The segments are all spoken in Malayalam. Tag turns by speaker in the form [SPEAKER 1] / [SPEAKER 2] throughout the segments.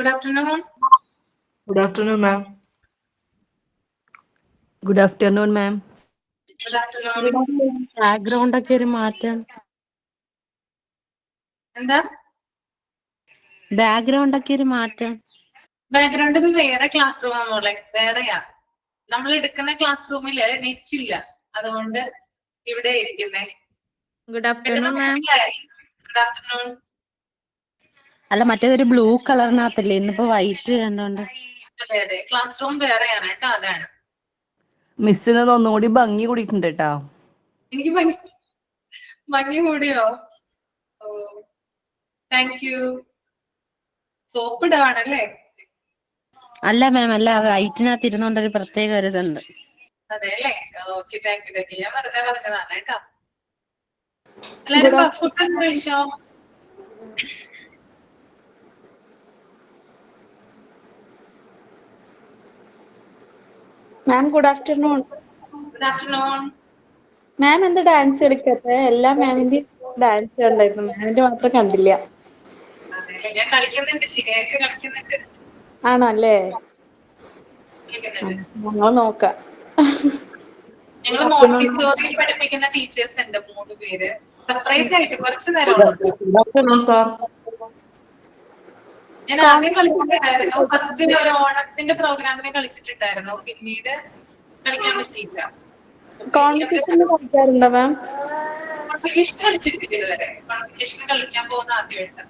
[SPEAKER 1] Good afternoon.
[SPEAKER 2] Good afternoon, ma'am.
[SPEAKER 3] Good afternoon, ma'am.
[SPEAKER 1] Good afternoon.
[SPEAKER 4] Background ഒക്കെ ഒരു മാറ്റം.
[SPEAKER 1] എന്താ
[SPEAKER 4] ബാക്ക്ഗ്രൗണ്ട് ഒക്കെ ഒരു മാറ്റം.
[SPEAKER 1] ബാക്ക്ഗ്രൗണ്ട് ഇത് വേറെ ക്ലാസ് റൂം ആണോളെ, വേറെയാ. നമ്മൾ എടുക്കുന്ന ക്ലാസ് റൂമില് നെറ്റ് ഇല്ല, അതുകൊണ്ട് ഇവിടെ ഇരിക്കുന്നേ.
[SPEAKER 3] Good afternoon, ma'am.
[SPEAKER 1] Good afternoon.
[SPEAKER 4] അല്ല മറ്റേതൊരു ബ്ലൂ കളറിനകത്തല്ലേ, ഇന്നിപ്പോ വൈറ്റ് കണ്ടോണ്ട്.
[SPEAKER 1] അതെ അതെ, ക്ലാസ് റൂം വേറെയാണ് കേട്ടോ, അതാണ്.
[SPEAKER 3] മിസ്സിന് ഒന്നുകൂടി ഭംഗി കൂടിയിട്ടുണ്ട് കേട്ടോ.
[SPEAKER 1] എനിക്ക് ഭംഗി കൂടിയോ? ഓ താങ്ക് യു. സോപ്പ് ഇടാണല്ലേ?
[SPEAKER 4] അല്ല മാം, അല്ല വൈറ്റിനകത്ത് ഇരുന്നോണ്ടൊരു പ്രത്യേക ഒരു ഇതുണ്ട്.
[SPEAKER 1] അതെ അല്ലേ? Okay, thank you. ഞാൻ വെറുതെ പറഞ്ഞതാണ് കേട്ടോ. എല്ലാരും ഫുഡ് കഴിച്ചോ?
[SPEAKER 5] Ma'am good afternoon.
[SPEAKER 1] Good afternoon.
[SPEAKER 5] Ma'am എന്താ ഡാൻസ് കളിക്കാത്തെ? എല്ലാ മാമിന്റെ ഡാൻസ് കണ്ടായിരുന്നു, മാമിന്റെ മാത്രം കണ്ടില്ല.
[SPEAKER 1] അതെ, ഞാൻ കളിക്കുന്നുണ്ട്, ശനിയാഴ്ച കളിക്കുന്നുണ്ട്.
[SPEAKER 5] ആണല്ലേ?
[SPEAKER 1] കളിക്കുന്നുണ്ട്.
[SPEAKER 5] ഞങ്ങൾ നോക്കാം.
[SPEAKER 1] ഞങ്ങൾ മോണ്ടിസോറിയിൽ പഠിപ്പിക്കുന്ന ടീച്ചേഴ്സ് ഉണ്ട് 3 പേര്, സെപ്പറേറ്റ് ആയിട്ട് കുറച്ചു നേരം.
[SPEAKER 2] Good afternoon, sir.
[SPEAKER 1] ഞാൻ ആദ്യം കളിച്ചിട്ടുണ്ടായിരുന്നു, ഫസ്റ്റ് ഒരു ഓണത്തിന്റെ പ്രോഗ്രാമിന് കളിച്ചിട്ടുണ്ടായിരുന്നു, പിന്നീട് കളിക്കാൻ പറ്റിയില്ല.
[SPEAKER 5] കോൺവെക്കേഷന് കളിക്കാറുണ്ടോ മാം?
[SPEAKER 1] കോൺവെക്കേഷൻ കളിച്ചിട്ടില്ല ഇതുവരെ. കോൺവെക്കേഷൻ കളിക്കാൻ പോകുന്ന ആദ്യമായിട്ട്.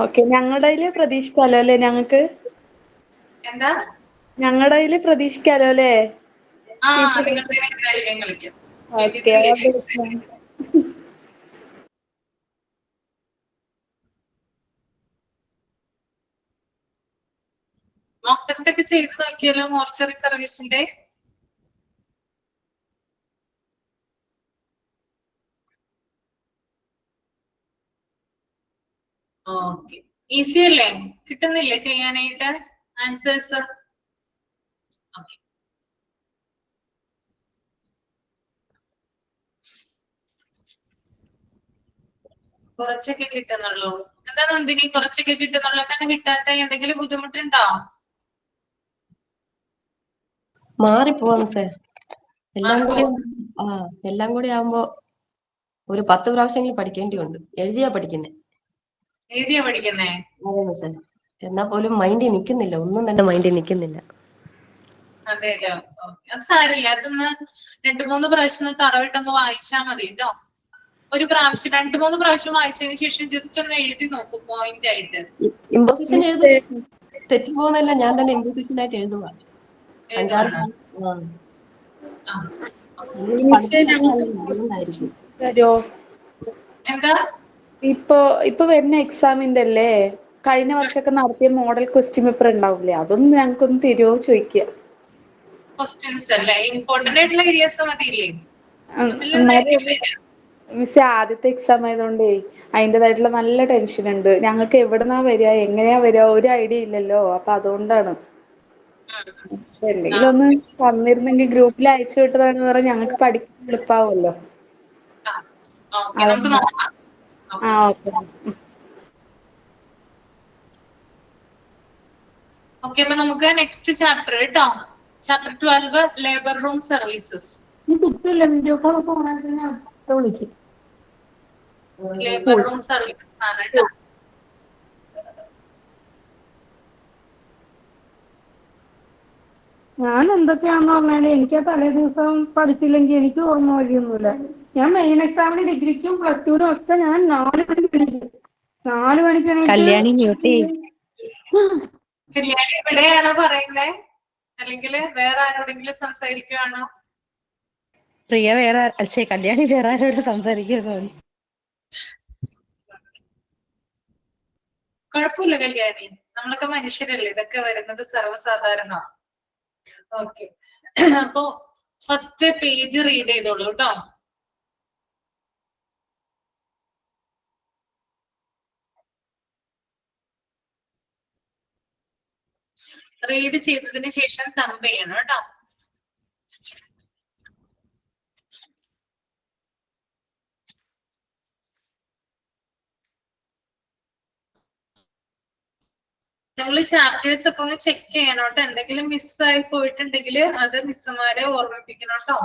[SPEAKER 5] ഓക്കെ, ഞങ്ങളുടെ പ്രതീക്ഷിക്കാലോ അല്ലേ? ഞങ്ങക്ക്
[SPEAKER 1] എന്താ?
[SPEAKER 5] ഞങ്ങളുടെ പ്രതീക്ഷിക്കാലോ അല്ലേ?
[SPEAKER 1] ആ, നിങ്ങളുടെ എന്തായാലും കളിക്കാം.
[SPEAKER 5] ഓക്കെ,
[SPEAKER 1] മോക്ക് ടെസ്റ്റ് ഒക്കെ ചെയ്ത് നോക്കിയാലോ മോർച്ചറി സർവീസിന്റെ? ഓക്കെ, ഈസി അല്ലേ? കിട്ടുന്നില്ലേ ചെയ്യാനായിട്ട് ആൻസേഴ്സ്? ഓക്കെ, കുറച്ചൊക്കെ കിട്ടുന്നുള്ളൂ. എന്താ നന്ദിനി കുറച്ചൊക്കെ കിട്ടുന്നുള്ളൂ? എന്താണ് കിട്ടാത്ത? എന്തെങ്കിലും ബുദ്ധിമുട്ടുണ്ടോ?
[SPEAKER 6] മാറിപ്പോവാം സാർ. എല്ലാം കൂടി ആവുമ്പോ ഒരു 10 പ്രാവശ്യമെങ്കിലും പഠിക്കേണ്ടിയുണ്ട്. എഴുതിയാ പഠിക്കുന്നേ.
[SPEAKER 1] എഴുതിയാ പഠിക്കുന്നേ?
[SPEAKER 6] അതെ സാർ. എന്നാ പോലും മൈൻഡിൽ നിൽക്കുന്നില്ല, ഒന്നും തന്നെ മൈൻഡിൽ നിൽക്കുന്നില്ല.
[SPEAKER 1] അതെയോ? അത് സാരില്ല, അതൊന്ന് 2-3 പ്രാവശ്യം തറവിട്ടൊന്ന് വായിച്ചാൽ മതി കേട്ടോ. ഒരു പ്രാവശ്യം 2-3 പ്രാവശ്യം വായിച്ചതിന് ശേഷം ജസ്റ്റ് ഒന്ന് എഴുതി നോക്കൂ പോയിന്റ് ആയിട്ട്.
[SPEAKER 6] ഇമ്പോസിഷൻ എഴുതും, തെറ്റിപ്പോകുന്നില്ല. ഞാൻ തന്നെ ഇമ്പോസിഷൻ ആയിട്ട് എഴുതുക.
[SPEAKER 1] എന്താ
[SPEAKER 5] ഇപ്പൊ വരുന്ന എക്സാമിന്റെ അല്ലേ, കഴിഞ്ഞ വർഷമൊക്കെ നടത്തിയ മോഡൽ ക്വസ്റ്റ്യൻ പേപ്പർ ഉണ്ടാവില്ലേ, അതൊന്നും ഞങ്ങൾക്കൊന്ന് തരുമോ ചോദിക്കുക.
[SPEAKER 1] ക്വസ്റ്റ്യൻസ് അല്ലേ, ഇമ്പോർട്ടന്റ് ആയിട്ടുള്ള ഏരിയാസ് മതിയില്ലേ?
[SPEAKER 5] മിസ് ആദ്യത്തെ എക്സാം ആയതുകൊണ്ടേ അതിൻ്റെതായിട്ടുള്ള നല്ല ടെൻഷൻ ഉണ്ട്. ഞങ്ങൾക്ക് എവിടുന്നാ വരിക, എങ്ങനെയാ വരിക, ഒരു ഐഡിയ ഇല്ലല്ലോ. അപ്പൊ അതുകൊണ്ടാണ്. എന്തെങ്കിലും ഒന്ന് തന്നിരുന്നെങ്കിൽ ഗ്രൂപ്പിൽ അയച്ചു വിട്ടതാണെന്ന് പറഞ്ഞാൽ ഞങ്ങൾക്ക് പഠിക്കാൻ എളുപ്പമാവുമല്ലോ. ആ ഓക്കെ.
[SPEAKER 1] ഓക്കെ, അപ്പൊ നമുക്ക് നെക്സ്റ്റ് ചാപ്റ്റർ കേട്ടോ. Chapter 12 labour room services. Labour room services ആണ് കേട്ടോ.
[SPEAKER 7] ഞാൻ എന്തൊക്കെയാണെന്ന് പറഞ്ഞാല് എനിക്ക് തലേ ദിവസം പഠിച്ചില്ലെങ്കിൽ എനിക്ക് ഓർമ്മ വഴിയൊന്നുമില്ല. ഞാൻ മെയിൻ എക്സാമിന് ഡിഗ്രിക്കും പ്ലസ് ടുവിനും ഒക്കെ ഞാൻ 4 മണിക്ക് എണീക്കും. 4 മണിക്ക്
[SPEAKER 1] കല്യാണി ഇവിടെയാണോ പറയുന്നേ, അല്ലെങ്കിൽ വേറെ ആരോടെങ്കിലും സംസാരിക്കുകയാണോ?
[SPEAKER 4] പ്രിയ വേറെ കല്യാണി വേറെ ആരോട് സംസാരിക്കുന്നു.
[SPEAKER 1] കുഴപ്പമില്ല കല്യാണി, നമ്മളൊക്കെ മനുഷ്യരല്ലേ, ഇതൊക്കെ വരുന്നത് സർവ്വസാധാരണ. ഓക്കെ, അപ്പൊ ഫസ്റ്റ് പേജ് റീഡ് ചെയ്തോളൂ കേട്ടോ. റീഡ് ചെയ്തതിന് ശേഷം തമ്പ് ചെയ്യണം കേട്ടോ. നിങ്ങൾ ചാപ്റ്റേഴ്സ് ഒക്കെ ഒന്ന് ചെക്ക് ചെയ്യണോട്ടോ. എന്തെങ്കിലും മിസ്സായി പോയിട്ടുണ്ടെങ്കിൽ അത് മിസ്സുമാരെ ഓർമ്മിപ്പിക്കണോട്ടോ.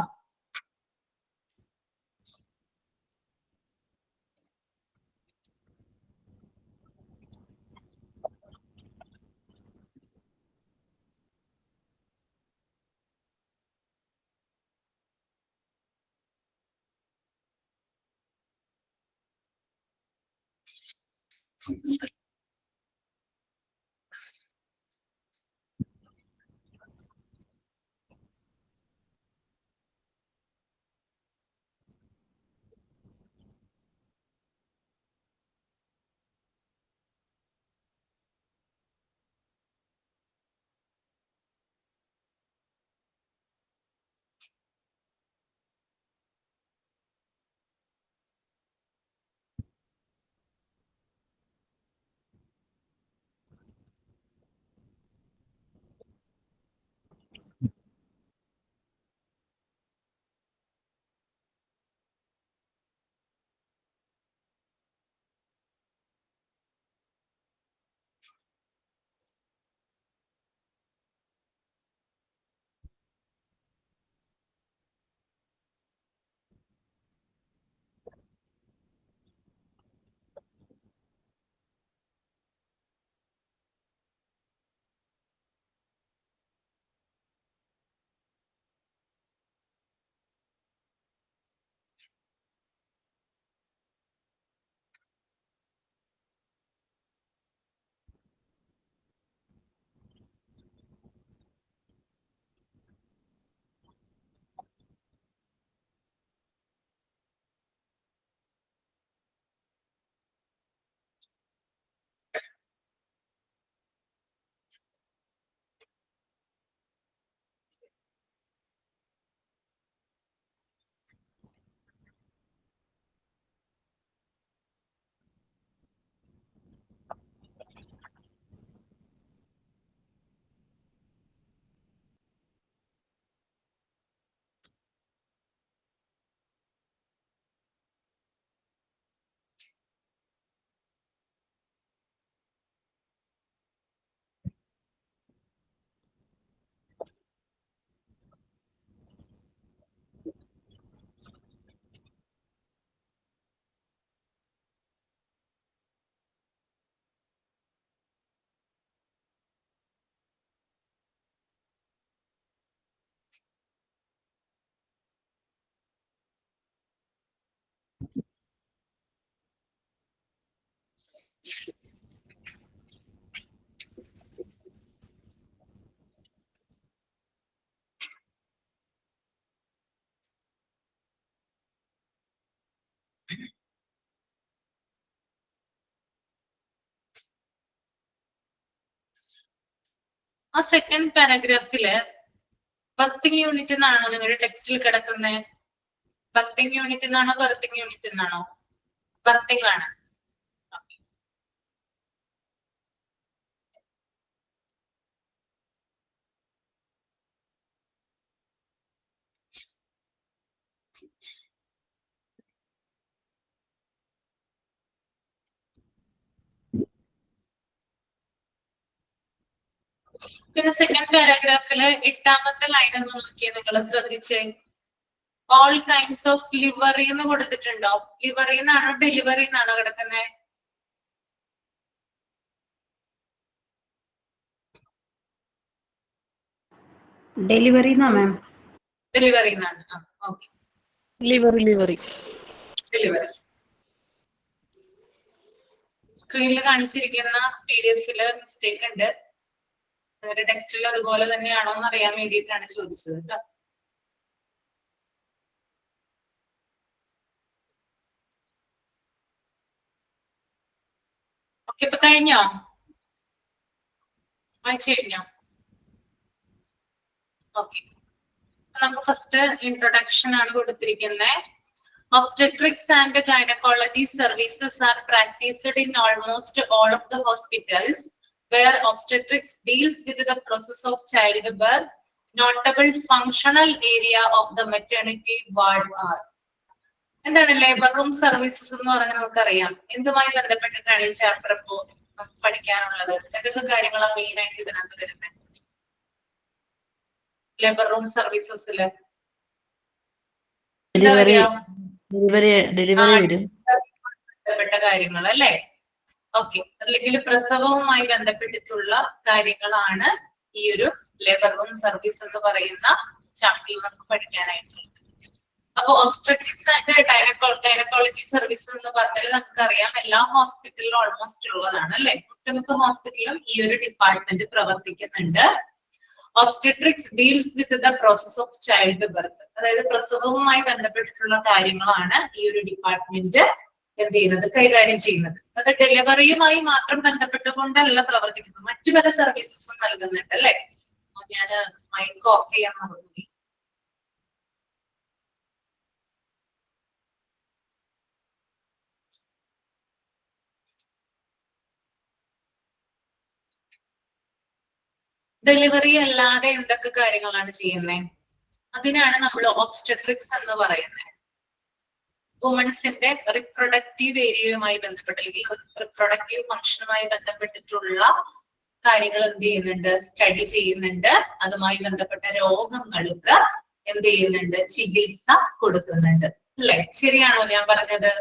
[SPEAKER 1] ആ സെക്കൻഡ് പാരഗ്രാഫില് ബർത്തിങ് യൂണിറ്റ് എന്നാണോ നിങ്ങളുടെ ടെക്സ്റ്റിൽ കിടക്കുന്നത്? ബർത്തിങ് യൂണിറ്റ് എന്നാണോ ബർത്തിങ് യൂണിറ്റ് എന്നാണോ? ബർത്തിങ് ആണ്. പിന്നെ സെക്കൻഡ് പാരഗ്രാഫില് 8ാമത്തെ ലൈൻ ഒന്ന് നോക്കിയേ, നിങ്ങൾ ശ്രദ്ധിച്ചേ. ഓൾ കൈൻഡ്സ് ഓഫ് ലിവറി എന്ന് കൊടുത്തിട്ടുണ്ടോ? ലിവറി എന്നാണോ ഡെലിവറി എന്നാണോ കിടക്കുന്നത്?
[SPEAKER 8] ഡെലിവറി മാം.
[SPEAKER 1] ഡെലിവറി എന്നാണ്. Okay,
[SPEAKER 3] livery
[SPEAKER 1] delivery. സ്ക്രീനിൽ കാണിച്ചിരിക്കുന്ന PDF-ല് മിസ്റ്റേക്ക് ഉണ്ട്. ടെക്സ്റ്റിൽ അതുപോലെ തന്നെയാണോ എന്ന് അറിയാൻ വേണ്ടിയിട്ടാണ് ചോദിച്ചത് കേട്ടോ. ഓക്കെ, ഇപ്പൊ കഴിഞ്ഞോ? വായിച്ചു കഴിഞ്ഞോ? ഓക്കെ, നമുക്ക് ഫസ്റ്റ് ഇൻട്രൊഡക്ഷൻ ആണ് കൊടുത്തിരിക്കുന്നത്. Obstetrics and gynecology services are practiced in almost all of the hospitals where obstetrics deals with the process of childbirth. Notable functional area of the maternity ward are. എന്താണ് ലേബർ റൂം സർവീസസ് എന്ന് പറഞ്ഞാൽ നമുക്കറിയാം. എന്തുമായി ബന്ധപ്പെട്ടിട്ടാണ് ഈ ചാപ്റ്റർ? ഇപ്പോ പഠിക്കാനുള്ളത്? എന്തൊക്കെ കാര്യങ്ങളാണ് മെയിൻ ആയിട്ട് ഇതിനകത്ത് വരുന്നത് ലേബർ റൂം സർവീസസില്? എന്താ
[SPEAKER 2] ഡെലിവറി
[SPEAKER 1] പറയാ
[SPEAKER 2] ഡെലിവറി വരും.
[SPEAKER 1] ബന്ധപ്പെട്ട കാര്യങ്ങൾ അല്ലേ? ഓക്കെ, അല്ലെങ്കിൽ പ്രസവവുമായി ബന്ധപ്പെട്ടിട്ടുള്ള കാര്യങ്ങളാണ് ഈ ഒരു ലേബർ റൂം സർവീസ് എന്ന് പറയുന്ന ചാപ്റ്ററിൽ നമുക്ക് പഠിക്കാനായിട്ട്. അപ്പൊ ഒബ്സ്ട്രറ്റിക്സ് ആൻഡ് ഗൈനക്കോളജി സർവീസ് എന്ന് പറഞ്ഞാൽ നമുക്കറിയാം എല്ലാ ഹോസ്പിറ്റലിലും ഓൾമോസ്റ്റ് ഉള്ളതാണ് അല്ലെ? ഒട്ടുമിക്ക ഹോസ്പിറ്റലിലും ഈ ഒരു ഡിപ്പാർട്ട്മെന്റ് പ്രവർത്തിക്കുന്നുണ്ട്. Obstetrics deals with the process of child birth, അതായത് പ്രസവവുമായി ബന്ധപ്പെട്ടിട്ടുള്ള കാര്യങ്ങളാണ് ഈ ഒരു ഡിപ്പാർട്ട്മെന്റ് എന്ത് ചെയ്യുന്നത്, കൈകാര്യം ചെയ്യുന്നത്. അത് ഡെലിവറിയുമായി മാത്രം ബന്ധപ്പെട്ടുകൊണ്ടല്ല പ്രവർത്തിക്കുന്നത്, മറ്റു പല സർവീസസും നൽകുന്നുണ്ട് അല്ലെ? ഞാൻ മൈക്ക് ഓഫ് ചെയ്യാൻ മറന്നുപോയി. ഡെലിവറി അല്ലാതെ എന്തൊക്കെ കാര്യങ്ങളാണ് ചെയ്യുന്നത്? അതിനാണ് നമ്മൾ ഒബ്സ്റ്റെട്രിക്സ് എന്ന് പറയുന്നത്. വുമൺസിന്റെ റിപ്രൊഡക്റ്റീവ് ഏരിയയുമായി ബന്ധപ്പെട്ട് അല്ലെങ്കിൽ റിപ്രൊഡക്റ്റീവ് ഫംഗ്ഷനുമായി ബന്ധപ്പെട്ടിട്ടുള്ള കാര്യങ്ങൾ എന്ത് ചെയ്യുന്നുണ്ട്, സ്റ്റഡി ചെയ്യുന്നുണ്ട്. അതുമായി ബന്ധപ്പെട്ട രോഗങ്ങൾക്ക് എന്ത് ചെയ്യുന്നുണ്ട്, ചികിത്സ കൊടുക്കുന്നുണ്ട് അല്ലെ? ശരിയാണോ ഞാൻ പറഞ്ഞത്?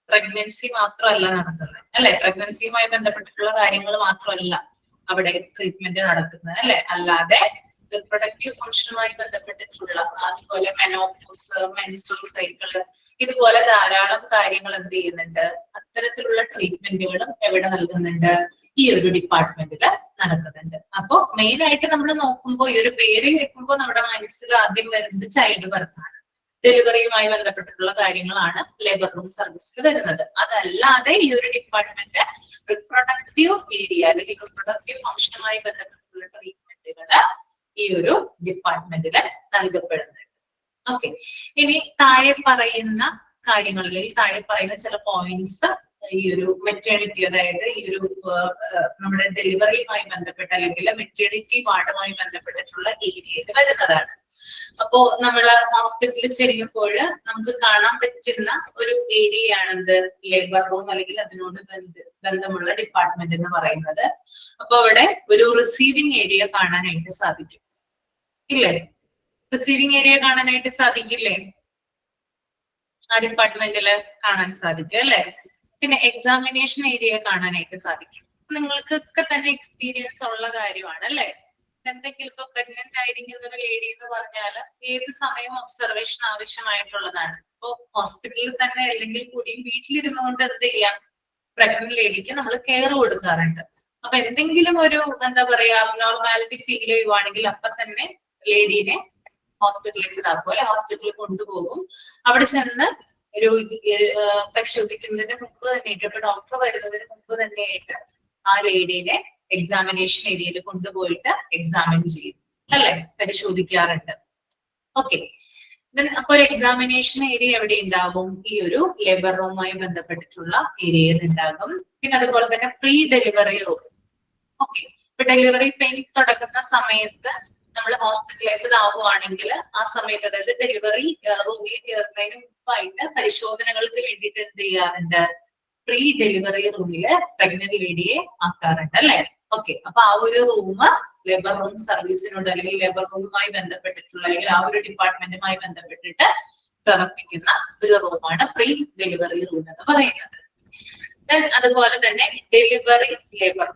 [SPEAKER 1] പ്രഗ്നൻസി മാത്രമല്ല നടത്തുന്നത് അല്ലെ? പ്രഗ്നൻസിയുമായി ബന്ധപ്പെട്ടിട്ടുള്ള കാര്യങ്ങൾ മാത്രമല്ല അവിടെ ട്രീറ്റ്മെന്റ് നടക്കുന്നത് അല്ലെ? അല്ലാതെ റിപ്രൊഡക്റ്റീവ് ഫംഗ്ഷനുമായി ബന്ധപ്പെട്ടിട്ടുള്ള അതുപോലെ മെനോപോസ്, മെൻസ്ട്രൽ സൈക്കിള്, ഇതുപോലെ ധാരാളം കാര്യങ്ങൾ എന്ത് ചെയ്യുന്നുണ്ട്, അത്തരത്തിലുള്ള ട്രീറ്റ്മെന്റുകളും എവിടെ നൽകുന്നുണ്ട്, ഈ ഒരു ഡിപ്പാർട്ട്മെന്റിൽ നടക്കുന്നുണ്ട്. അപ്പൊ മെയിൻ ആയിട്ട് നമ്മൾ നോക്കുമ്പോൾ ഈ ഒരു പേര് കേൾക്കുമ്പോൾ നമ്മുടെ മനസ്സിൽ ആദ്യം വരുന്നത് ചൈൽഡ് ബർത്ത് ആണ്. ഡെലിവറിയുമായി ബന്ധപ്പെട്ടിട്ടുള്ള കാര്യങ്ങളാണ് ലേബർ റൂം സർവീസിൽ വരുന്നത്. അതല്ലാതെ ഈ ഒരു ഡിപ്പാർട്ട്മെന്റ് റിപ്രൊഡക്റ്റീവ് ഏരിയ അല്ലെങ്കിൽ റിപ്രൊഡക്റ്റീവ് ഫംഗ്ഷനുമായി ബന്ധപ്പെട്ടിട്ടുള്ള ട്രീറ്റ്മെന്റുകൾ ഈ ഒരു ഡിപ്പാർട്ട്മെന്റിൽ നൽകപ്പെടുന്നുണ്ട്. ഓക്കെ, ഇനി താഴെ പറയുന്ന കാര്യങ്ങൾ അല്ലെങ്കിൽ താഴെ പറയുന്ന ചില പോയിന്റ്സ് ഈ ഒരു മെറ്റേണിറ്റി, അതായത് ഈ ഒരു നമ്മുടെ ഡെലിവറിയുമായി ബന്ധപ്പെട്ട അല്ലെങ്കിൽ മെറ്റേണിറ്റി വാർഡുമായി ബന്ധപ്പെട്ടിട്ടുള്ള ഏരിയയിൽ വരുന്നതാണ്. അപ്പോ നമ്മള് ഹോസ്പിറ്റലിൽ ചെല്ലുമ്പോൾ നമുക്ക് കാണാൻ പറ്റുന്ന ഒരു ഏരിയയാണെന്ത്, ലേബർ റൂം അല്ലെങ്കിൽ അതിനോട് ബന്ധമുള്ള ഡിപ്പാർട്ട്മെന്റ് എന്ന് പറയുന്നത്. അപ്പൊ അവിടെ ഒരു റിസീവിംഗ് ഏരിയ കാണാനായിട്ട് സാധിക്കും ഇല്ലേ? റിസീവിംഗ് ഏരിയ കാണാനായിട്ട് സാധിക്കില്ലേ? ആ ഡിപ്പാർട്ട്മെന്റില് കാണാൻ സാധിക്കും അല്ലെ? പിന്നെ എക്സാമിനേഷൻ ഏരിയ കാണാനായിട്ട് സാധിക്കും. നിങ്ങൾക്കൊക്കെ തന്നെ എക്സ്പീരിയൻസ് ഉള്ള കാര്യമാണ് അല്ലെ? എന്തെങ്കിലും ഇപ്പൊ പ്രഗ്നന്റ് ആയിരിക്കുന്ന ഒരു ലേഡി എന്ന് പറഞ്ഞാൽ ഏത് സമയവും ഒബ്സർവേഷൻ ആവശ്യമായിട്ടുള്ളതാണ്. ഇപ്പൊ ഹോസ്പിറ്റലിൽ തന്നെ അല്ലെങ്കിൽ കൂടിയും വീട്ടിലിരുന്നു കൊണ്ട് എന്ത് ചെയ്യാം, പ്രഗ്നന്റ് ലേഡിക്ക് നമ്മൾ കെയർ കൊടുക്കാറുണ്ട്. അപ്പൊ എന്തെങ്കിലും ഒരു എന്താ പറയാ അബ്നോർമാലിറ്റി ഫീൽ ചെയ്യുവാണെങ്കിൽ അപ്പൊ തന്നെ ലേഡീനെ ഹോസ്പിറ്റലൈസ്ഡ് ആക്കും അല്ലെ? ഹോസ്പിറ്റലിൽ കൊണ്ടുപോകും. അവിടെ ചെന്ന് പരിശോധിക്കുന്നതിന് മുമ്പ് തന്നെയായിട്ട്, ഇപ്പൊ ഡോക്ടർ വരുന്നതിന് മുമ്പ് തന്നെയായിട്ട് ആ ലേഡീനെ എക്സാമിനേഷൻ ഏരിയയിൽ കൊണ്ടുപോയിട്ട് എക്സാമിൻ ചെയ്യും അല്ലെ? പരിശോധിക്കാറുണ്ട്. ഓക്കെ, അപ്പൊ ഒരു എക്സാമിനേഷൻ ഏരിയ എവിടെ ഉണ്ടാകും? ഈ ഒരു ലേബർ റൂമുമായി ബന്ധപ്പെട്ടിട്ടുള്ള ഏരിയയിൽ ഉണ്ടാകും. പിന്നെ അതുപോലെ തന്നെ പ്രീ ഡെലിവറി റൂം. ഓക്കെ, ഇപ്പൊ ഡെലിവറി പെയിൻ തുടങ്ങുന്ന സമയത്ത് നമ്മൾ ഹോസ്പിറ്റലൈസ്ഡ് ആവുകയാണെങ്കിൽ ആ സമയത്ത്, അതായത് ഡെലിവറി റൂമിൽ കയറുന്നതിന് മുമ്പായിട്ട് പരിശോധനകൾക്ക് വേണ്ടിയിട്ട് എന്ത് ചെയ്യാറുണ്ട്, പ്രീ ഡെലിവറി റൂമില് പ്രഗ്നന്റ് ലേഡിയെ ആക്കാറുണ്ട് അല്ലെ? ഓക്കെ, അപ്പൊ ആ ഒരു റൂം ലേബർ റൂം സർവീസിനോട് അല്ലെങ്കിൽ ലേബർ റൂമുമായി ബന്ധപ്പെട്ടിട്ടുള്ള അല്ലെങ്കിൽ ആ ഒരു ഡിപ്പാർട്ട്മെന്റുമായി ബന്ധപ്പെട്ടിട്ട് പ്രവർത്തിക്കുന്ന ഒരു റൂമാണ് പ്രീ ഡെലിവറി റൂം എന്ന് പറയുന്നത്. അതുപോലെ തന്നെ delivery labour.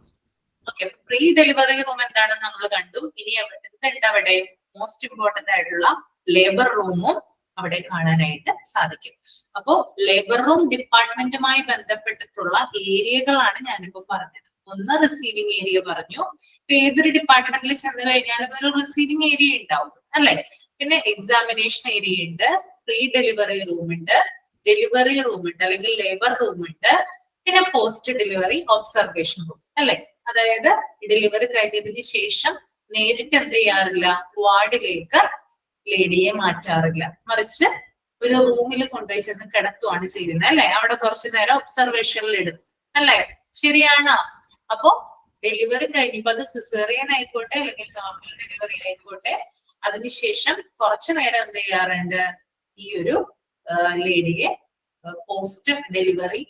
[SPEAKER 1] Okay, pre delivery room എന്താണെന്ന് നമ്മൾ കണ്ടു. ഇനി എന്തുണ്ട് അവിടെ? മോസ്റ്റ് ഇമ്പോർട്ടന്റ് ആയിട്ടുള്ള ലേബർ റൂമും അവിടെ കാണാനായിട്ട് സാധിക്കും. അപ്പോ ലേബർ റൂം ഡിപ്പാർട്ട്മെന്റുമായി ബന്ധപ്പെട്ടിട്ടുള്ള ഏരിയകളാണ് ഞാനിപ്പോ പറഞ്ഞത്. ഒന്ന് റിസീവിംഗ് ഏരിയ പറഞ്ഞു. ഇപ്പൊ ഏതൊരു ഡിപ്പാർട്ട്മെന്റിൽ ചെന്ന് കഴിഞ്ഞാലും ഒരു റിസീവിംഗ് ഏരിയ ഉണ്ടാവും അല്ലെ? പിന്നെ എക്സാമിനേഷൻ ഏരിയ ഉണ്ട്, പ്രീ ഡെലിവറി റൂം ഉണ്ട്, ഡെലിവറി റൂം ഉണ്ട് അല്ലെങ്കിൽ ലേബർ റൂം ഉണ്ട്, പിന്നെ പോസ്റ്റ് ഡെലിവറി ഒബ്സർവേഷൻ റൂം അല്ലെ? അതായത് ഡെലിവറി കഴിഞ്ഞതിന് ശേഷം നേരിട്ട് എന്ത് ചെയ്യാറില്ല, വാർഡിലേക്ക് ലേഡിയെ മാറ്റാറില്ല, മറിച്ച് ഒരു റൂമിൽ കൊണ്ടുപോയി ചെന്ന് കിടത്തുവാണ് ചെയ്യുന്നത് അല്ലെ? അവിടെ കുറച്ചു നേരം ഒബ്സർവേഷനിൽ ഇടും അല്ലെ? ശരിയാണോ? അപ്പോ ഡെലിവറി കഴിഞ്ഞപ്പോ അത് സിസേറിയൻ ആയിക്കോട്ടെ അല്ലെങ്കിൽ നോർമൽ ഡെലിവറി ആയിക്കോട്ടെ, അതിനുശേഷം കുറച്ചു നേരം എന്ത് ചെയ്യാറുണ്ട്, ഈ ഒരു ലേഡിയെ പോസ്റ്റ് ഡെലിവറി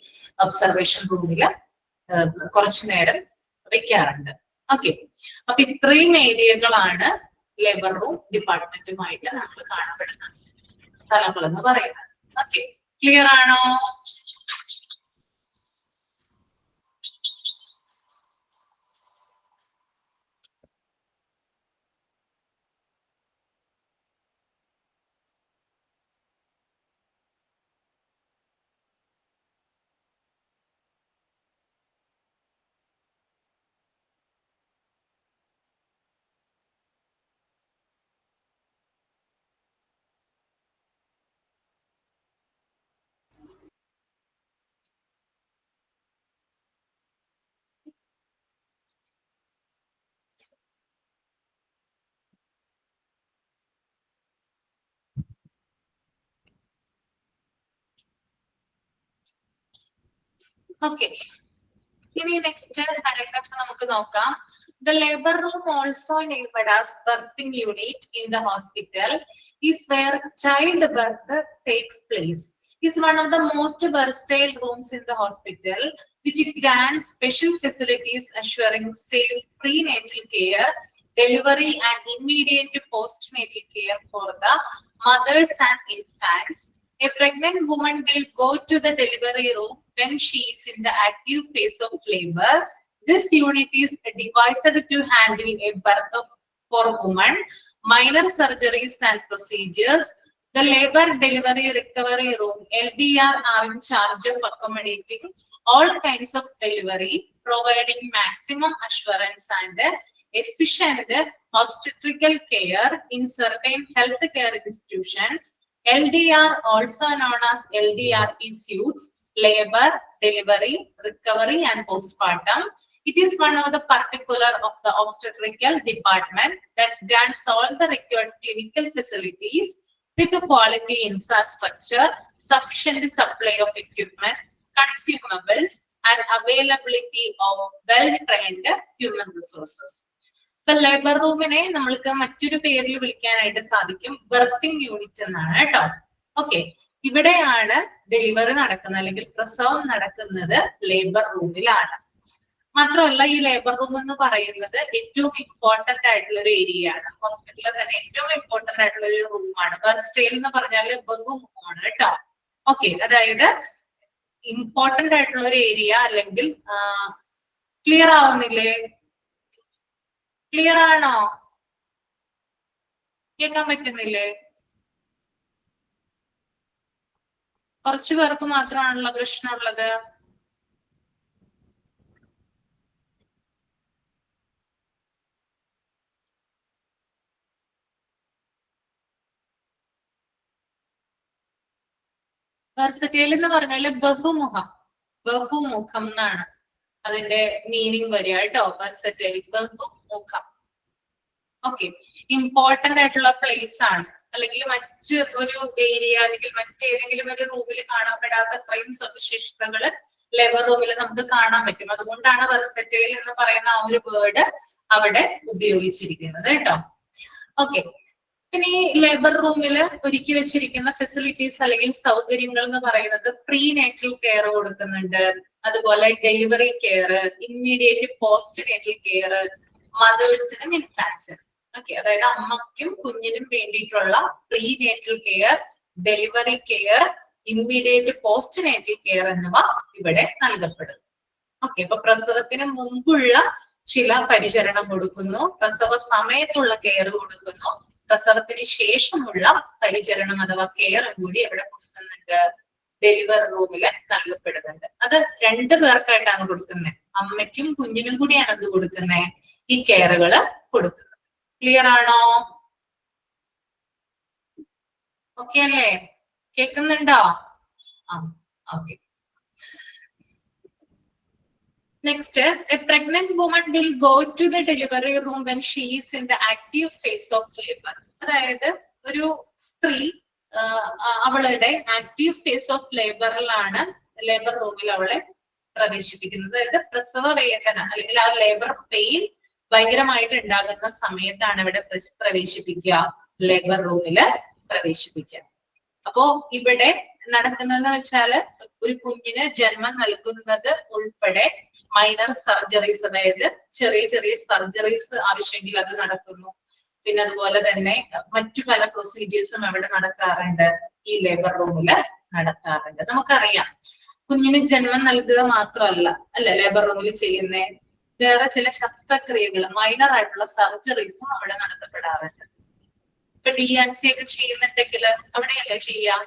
[SPEAKER 1] ഒബ്സർവേഷൻ റൂമിൽ കുറച്ചു നേരം വെക്കാറുണ്ട്. ഓക്കെ, അപ്പൊ ഇത്രയും ഏരിയകളാണ് ലേബർ റൂം ഡിപ്പാർട്ട്മെന്റുമായിട്ട് നമ്മൾ കാണപ്പെടുന്ന സ്ഥലങ്ങൾ എന്ന് പറയുന്നത്. ഓക്കെ, ക്ലിയർ ആണോ? ഓക്കെ, ഇനി നെക്സ്റ്റ് പാരഗ്രാഫ് നമുക്ക് നോക്കാം. The labor room, also named as birthing unit in the hospital, is where childbirth takes place. Is one of the most versatile rooms in the hospital, which grants special facilities assuring safe prenatal care, delivery and immediate postnatal care for the mothers and infants. A pregnant woman will go to the delivery room when she is in the active phase of labor. This unit is devised to handle a birth for women, minor surgeries and procedures. The labor, delivery, recovery room, LDR, are in charge of accommodating all kinds of delivery, providing maximum assurance and efficient obstetrical care in certain healthcare institutions. LDR, also known as LDRP suits, labor, delivery, recovery and postpartum. It is one of the particular of the obstetrical department that grants all the required clinical facilities with a quality infrastructure, sufficient supply of equipment, consumables and availability of well-trained human resources. ഇപ്പൊ ലേബർ റൂമിനെ നമ്മൾക്ക് മറ്റൊരു പേരിൽ വിളിക്കാനായിട്ട് സാധിക്കും ബർത്തിങ് യൂണിറ്റ് എന്നാണ് കേട്ടോ. ഓക്കെ, ഇവിടെയാണ് ഡെലിവറി നടക്കുന്നത് അല്ലെങ്കിൽ പ്രസവം നടക്കുന്നത് ലേബർ റൂമിലാണ്. മാത്രമല്ല ഈ ലേബർ റൂം എന്ന് പറയുന്നത് ഏറ്റവും ഇമ്പോർട്ടന്റ് ആയിട്ടുള്ള ഒരു ഏരിയ ആണ്. ഹോസ്പിറ്റലിൽ തന്നെ ഏറ്റവും ഇമ്പോർട്ടന്റ് ആയിട്ടുള്ള ഒരു റൂമാണ്. ബർസ്റ്റേൽ എന്ന് പറഞ്ഞാൽ ബഹുമുഖമാണ് കേട്ടോ. ഓക്കെ, അതായത് ഇമ്പോർട്ടന്റ് ആയിട്ടുള്ള ഒരു ഏരിയ അല്ലെങ്കിൽ ക്ലിയർ ആവുന്നില്ലേ? ക്ലിയർ ആണോ? കേൾക്കാൻ പറ്റുന്നില്ലേ? കുറച്ചു പേർക്ക് മാത്രമാണല്ലോ പ്രശ്നമുള്ളത്. വെർസറ്റൈൽ എന്ന് പറഞ്ഞാല് ബഹുമുഖം, ബഹുമുഖം എന്നാണ് അതിന്റെ മീനിങ് വരിക കേട്ടോ. വെർസറ്റൈൽ, ബഹുമുഖം. ഓക്കെ, ഇമ്പോർട്ടന്റ് ആയിട്ടുള്ള പ്ലേസ് ആണ്. അല്ലെങ്കിൽ മറ്റ് ഒരു ഏരിയ അല്ലെങ്കിൽ മറ്റേതെങ്കിലും ഒരു റൂമിൽ കാണപ്പെടാത്ത അത്രയും സവിശേഷതകൾ ലേബർ റൂമിൽ നമുക്ക് കാണാൻ പറ്റും. അതുകൊണ്ടാണ് വെർസറ്റൈൽ എന്ന് പറയുന്ന ആ ഒരു വേർഡ് അവിടെ ഉപയോഗിച്ചിരിക്കുന്നത് കേട്ടോ. ഓക്കെ, പിന്നെ ഈ ലേബർ റൂമിൽ ഒരുക്കി വെച്ചിരിക്കുന്ന ഫെസിലിറ്റീസ് അല്ലെങ്കിൽ സൗകര്യങ്ങൾ എന്ന് പറയുന്നത് പ്രീനേറ്റൽ കെയർ കൊടുക്കുന്നുണ്ട്, അതുപോലെ delivery care, immediate post natal care, മദേഴ്സിനും ഇൻഫാൻസിനും. ഓക്കെ, അതായത് അമ്മയ്ക്കും കുഞ്ഞിനും വേണ്ടിയിട്ടുള്ള prenatal care, delivery care, immediate post natal care എന്നിവ ഇവിടെ നൽകപ്പെടുന്നു. ഓക്കെ, അപ്പൊ പ്രസവത്തിന് മുമ്പുള്ള ചില പരിചരണം കൊടുക്കുന്നു, പ്രസവ സമയത്തുള്ള കെയർ കൊടുക്കുന്നു, പ്രസവത്തിന് ശേഷമുള്ള പരിചരണം അഥവാ കെയർ കൂടി എവിടെ കൊടുക്കുന്നുണ്ട്? ഡെലിവറി റൂമിൽ നൽകപ്പെടുന്നുണ്ട്. അത് 2 പേർക്കായിട്ടാണ് കൊടുക്കുന്നത്. അമ്മയ്ക്കും കുഞ്ഞിനും കൂടിയാണ് അത് കൊടുക്കുന്നത്, ഈ കെയറുകൾ കൊടുക്കുന്നത്. ക്ലിയർ ആണോ? ഓക്കെ അല്ലേ? കേൾക്കുന്നുണ്ടോ? ആ, okay. Next, a pregnant woman will go to the delivery room when she is in the active phase of labor. അതായത് ഒരു സ്ത്രീ അവളുടെ ആക്റ്റീവ് ഫേസ് ഓഫ് ലേബറിലാണ് ലേബർ റൂമിൽ അവളെ പ്രവേശിപ്പിക്കുന്നത്. അതായത് പ്രസവ വേദന അല്ലെങ്കിൽ ആ ലേബർ പെയിൻ ഭയങ്കരമായിട്ട് ഉണ്ടാകുന്ന സമയത്താണ് ഇവിടെ പ്രവേശിപ്പിക്കുക, ലേബർ റൂമില് പ്രവേശിപ്പിക്കുക. അപ്പോ ഇവിടെ നടക്കുന്നതെന്ന് വെച്ചാല് ഒരു കുഞ്ഞിന് ജന്മം നൽകുന്നത് ഉൾപ്പെടെ മൈനർ സർജറീസ്, അതായത് ചെറിയ ചെറിയ സർജറീസ് ആവശ്യമെങ്കിൽ അത് നടക്കുന്നു. പിന്നെ അതുപോലെ തന്നെ മറ്റു പല പ്രൊസീജിയേഴ്സും അവിടെ നടക്കാറുണ്ട്, ഈ ലേബർ റൂമില് നടത്താറുണ്ട്. നമുക്കറിയാം കുഞ്ഞിന് ജന്മം നൽകുക മാത്രമല്ല അല്ലെ ലേബർ റൂമിൽ ചെയ്യുന്ന വേറെ ചില ശസ്ത്രക്രിയകൾ, മൈനർ ആയിട്ടുള്ള സർജറീസും അവിടെ നടത്തപ്പെടാറുണ്ട്. ഇപ്പൊ DNC ഒക്കെ ചെയ്യുന്നുണ്ടെങ്കിൽ അവിടെയല്ലേ ചെയ്യാം.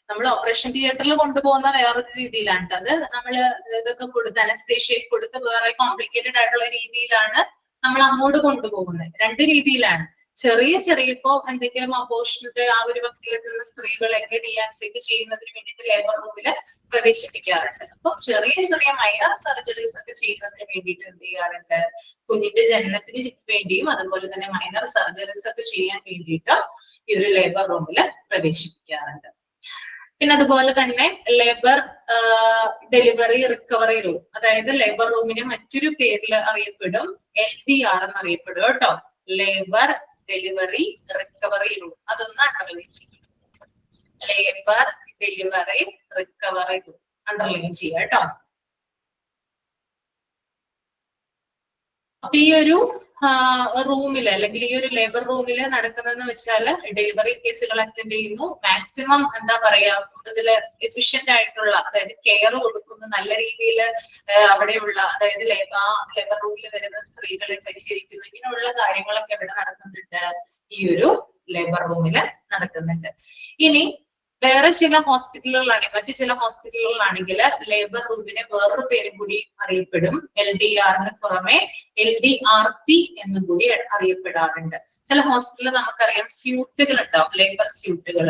[SPEAKER 1] നമ്മൾ ഓപ്പറേഷൻ തിയേറ്ററിൽ കൊണ്ടുപോകുന്ന വേറൊരു രീതിയിലാണ്. അത് നമ്മള് ഇതൊക്കെ കൊടുത്ത് അനസ്തേഷ്യ കൊടുത്ത് വേറെ കോംപ്ലിക്കേറ്റഡ് ആയിട്ടുള്ള രീതിയിലാണ് നമ്മൾ അങ്ങോട്ട് കൊണ്ടുപോകുന്നത്. രണ്ട് രീതിയിലാണ്. ചെറിയ ഇപ്പോ എന്തെങ്കിലും അബോർഷന്റെ ആ ഒരു വക്കിലെത്തുന്ന സ്ത്രീകളൊക്കെ DNC ഒക്കെ ചെയ്യുന്നതിന് വേണ്ടിയിട്ട് ലേബർ റൂമില് പ്രവേശിപ്പിക്കാറുണ്ട്. അപ്പൊ ചെറിയ മൈനർ സർജറീസ് ഒക്കെ ചെയ്യുന്നതിന് വേണ്ടിയിട്ട് എന്ത് ചെയ്യാറുണ്ട്, കുഞ്ഞിന്റെ ജനനത്തിന് വേണ്ടിയും അതുപോലെ തന്നെ മൈനർ സർജറീസ് ഒക്കെ ചെയ്യാൻ വേണ്ടിയിട്ട് ഈ ഒരു ലേബർ റൂമില് പ്രവേശിപ്പിക്കാറുണ്ട്. പിന്നെ അതുപോലെ തന്നെ ലേബർ ഡെലിവറി റിക്കവറി റൂം, അതായത് ലേബർ റൂമിന് മറ്റൊരു പേരിൽ അറിയപ്പെടും LDR എന്നറിയപ്പെടും കേട്ടോ. ലേബർ ഡെലിവറി റിക്കവറി റൂം, അതൊന്ന് അണ്ടർലൈൻ ചെയ്യും. Labour delivery recovery room underline ചെയ്യുക കേട്ടോ. അപ്പൊ ഈ ഒരു റൂമില് അല്ലെങ്കിൽ ഈ ഒരു ലേബർ റൂമില് നടക്കുന്നതെന്ന് വെച്ചാൽ ഡെലിവറി കേസുകൾ അറ്റൻഡ് ചെയ്യുന്നു. മാക്സിമം എന്താ പറയാ കൂടുതൽ എഫിഷ്യന്റ് ആയിട്ടുള്ള, അതായത് കെയർ കൊടുക്കുന്നു, നല്ല രീതിയിൽ അവിടെയുള്ള അതായത് ആ ലേബർ റൂമിൽ വരുന്ന സ്ത്രീകളെ പരിചരിക്കുന്നു. ഇങ്ങനെയുള്ള കാര്യങ്ങളൊക്കെ ഇവിടെ നടക്കുന്നുണ്ട്, ഈ ഒരു ലേബർ റൂമില് നടക്കുന്നുണ്ട്. ഇനി വേറെ ചില ഹോസ്പിറ്റലുകളാണെങ്കിൽ, മറ്റു ചില ഹോസ്പിറ്റലുകളാണെങ്കിൽ ലേബർ റൂമിനെ വേറൊരു പേരും കൂടി അറിയപ്പെടും. LDRന് പുറമെ LDRP എന്നും കൂടി അറിയപ്പെടാറുണ്ട്. ചില ഹോസ്പിറ്റലിൽ നമുക്കറിയാം സ്യൂട്ടുകൾ ഉണ്ടാവും, ലേബർ സ്യൂട്ടുകൾ.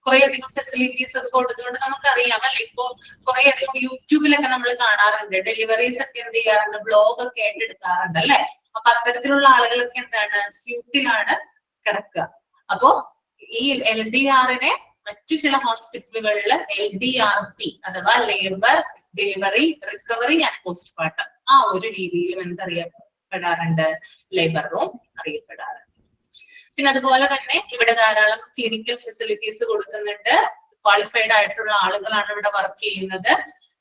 [SPEAKER 1] കുറേയധികം ഫെസിലിറ്റീസ് ഒക്കെ കൊടുത്തുകൊണ്ട് നമുക്കറിയാം അല്ലെ. ഇപ്പൊ കുറേയധികം യൂട്യൂബിലൊക്കെ നമ്മൾ കാണാറുണ്ട്, ഡെലിവറീസ് ഒക്കെ എന്ത് ചെയ്യാറുണ്ട്, ബ്ലോഗ് ഒക്കെ ആയിട്ട് എടുക്കാറുണ്ട് അല്ലെ. അപ്പൊ അത്തരത്തിലുള്ള ആളുകളൊക്കെ എന്താണ്, സ്യൂട്ടിലാണ് കിടക്കുക. അപ്പോ ഈ LDRനെ മറ്റു ചില ഹോസ്പിറ്റലുകളിൽ LDRP അഥവാ labour delivery recovery and postmortem ആ ഒരു രീതിയിലും എന്തറിയപ്പെടാറുണ്ട്, ലേബർ റൂം അറിയപ്പെടാറുണ്ട്. പിന്നെ അതുപോലെ തന്നെ ഇവിടെ ധാരാളം ക്ലിനിക്കൽ ഫെസിലിറ്റീസ് കൊടുക്കുന്നുണ്ട്. ക്വാളിഫൈഡ് ആയിട്ടുള്ള ആളുകളാണ് ഇവിടെ വർക്ക് ചെയ്യുന്നത്.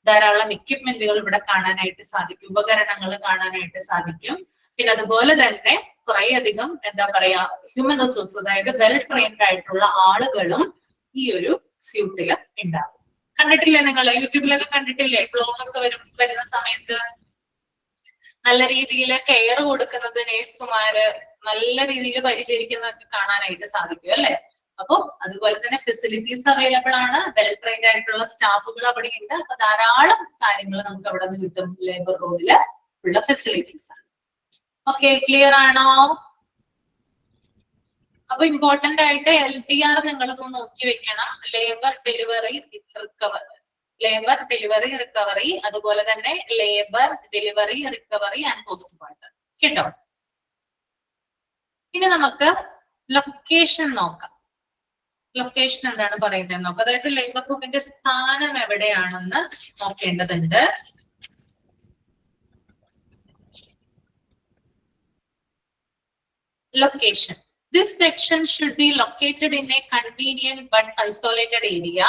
[SPEAKER 1] ധാരാളം എക്യുപ്മെന്റുകൾ ഇവിടെ കാണാനായിട്ട് സാധിക്കും, ഉപകരണങ്ങൾ കാണാനായിട്ട് സാധിക്കും. പിന്നെ അതുപോലെ തന്നെ കുറേയധികം എന്താ പറയാ ഹ്യൂമൻ റിസോഴ്സ്, അതായത് വെൽ ട്രെയിൻഡ് ആയിട്ടുള്ള ആളുകളും ഈ ഒരു സ്യൂട്ടില് ഉണ്ടാകും. കണ്ടിട്ടില്ലേ നിങ്ങൾ യൂട്യൂബിലൊക്കെ കണ്ടിട്ടില്ലേ, ബ്ലോഗൊക്കെ വരുന്ന സമയത്ത് നല്ല രീതിയിൽ കെയർ കൊടുക്കുന്നത്, നേഴ്സുമാര് നല്ല രീതിയിൽ പരിചരിക്കുന്നതൊക്കെ കാണാനായിട്ട് സാധിക്കും അല്ലെ. അപ്പൊ അതുപോലെ തന്നെ ഫെസിലിറ്റീസ് അവൈലബിൾ ആണ്, വെൽ ട്രെയിൻഡ് ആയിട്ടുള്ള സ്റ്റാഫുകൾ അവിടെ ഉണ്ട്. അപ്പൊ ധാരാളം കാര്യങ്ങൾ നമുക്ക് അവിടെ നിന്ന് കിട്ടും, ലേബർ റൂമില് ഉള്ള ഫെസിലിറ്റീസ് ആണ്. ഓക്കെ, ക്ലിയർ ആണോ? അപ്പൊ ഇമ്പോർട്ടന്റ് ആയിട്ട് LDR നിങ്ങളൊന്ന് നോക്കി വെക്കണം. ലേബർ ഡെലിവറി റിക്കവറി, അതുപോലെ തന്നെ labour delivery recovery and postmortem കേട്ടോ. ഇനി നമുക്ക് ലൊക്കേഷൻ നോക്കാം. ലൊക്കേഷൻ എന്താണ് പറയുന്നത് നോക്കാം. അതായത് ലേബർ റൂമിന്റെ സ്ഥാനം എവിടെയാണെന്ന് നോക്കേണ്ടതുണ്ട്. Location. This section should be located in a convenient but isolated area.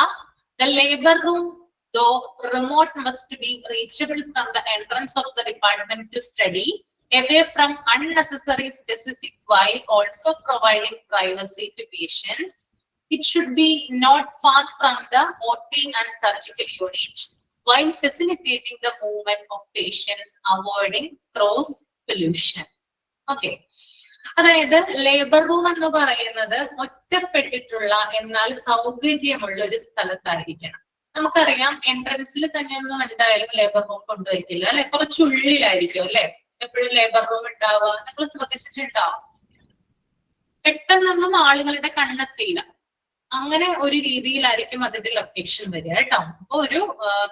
[SPEAKER 1] The labor room, though remote, must be reachable from the entrance of the department to study, away from unnecessary specific, while also providing privacy to patients. It should be not far from the OT and surgical unit, while facilitating the movement of patients, avoiding cross pollution. Okay. അതായത് ലേബർ റൂം എന്ന് പറയുന്നത് ഒറ്റപ്പെട്ടിട്ടുള്ള എന്നാൽ സൗകര്യമുള്ള ഒരു സ്ഥലത്തായിരിക്കണം. നമുക്കറിയാം എൻട്രൻസിൽ തന്നെ ഒന്നും എന്തായാലും ലേബർ റൂം കൊണ്ടുവരിക്കില്ല അല്ലെ, കുറച്ചുള്ളിലായിരിക്കും അല്ലെ എപ്പോഴും ലേബർ റൂം ഉണ്ടാവുക. നിങ്ങൾ ശ്രദ്ധിച്ചിട്ടുണ്ടാവും, പെട്ടെന്നൊന്നും ആളുകളുടെ കണ്ണെത്തിയില്ല, അങ്ങനെ ഒരു രീതിയിലായിരിക്കും അതിന്റെ ലൊക്കേഷൻ വരിക കേട്ടോ. അപ്പൊ ഒരു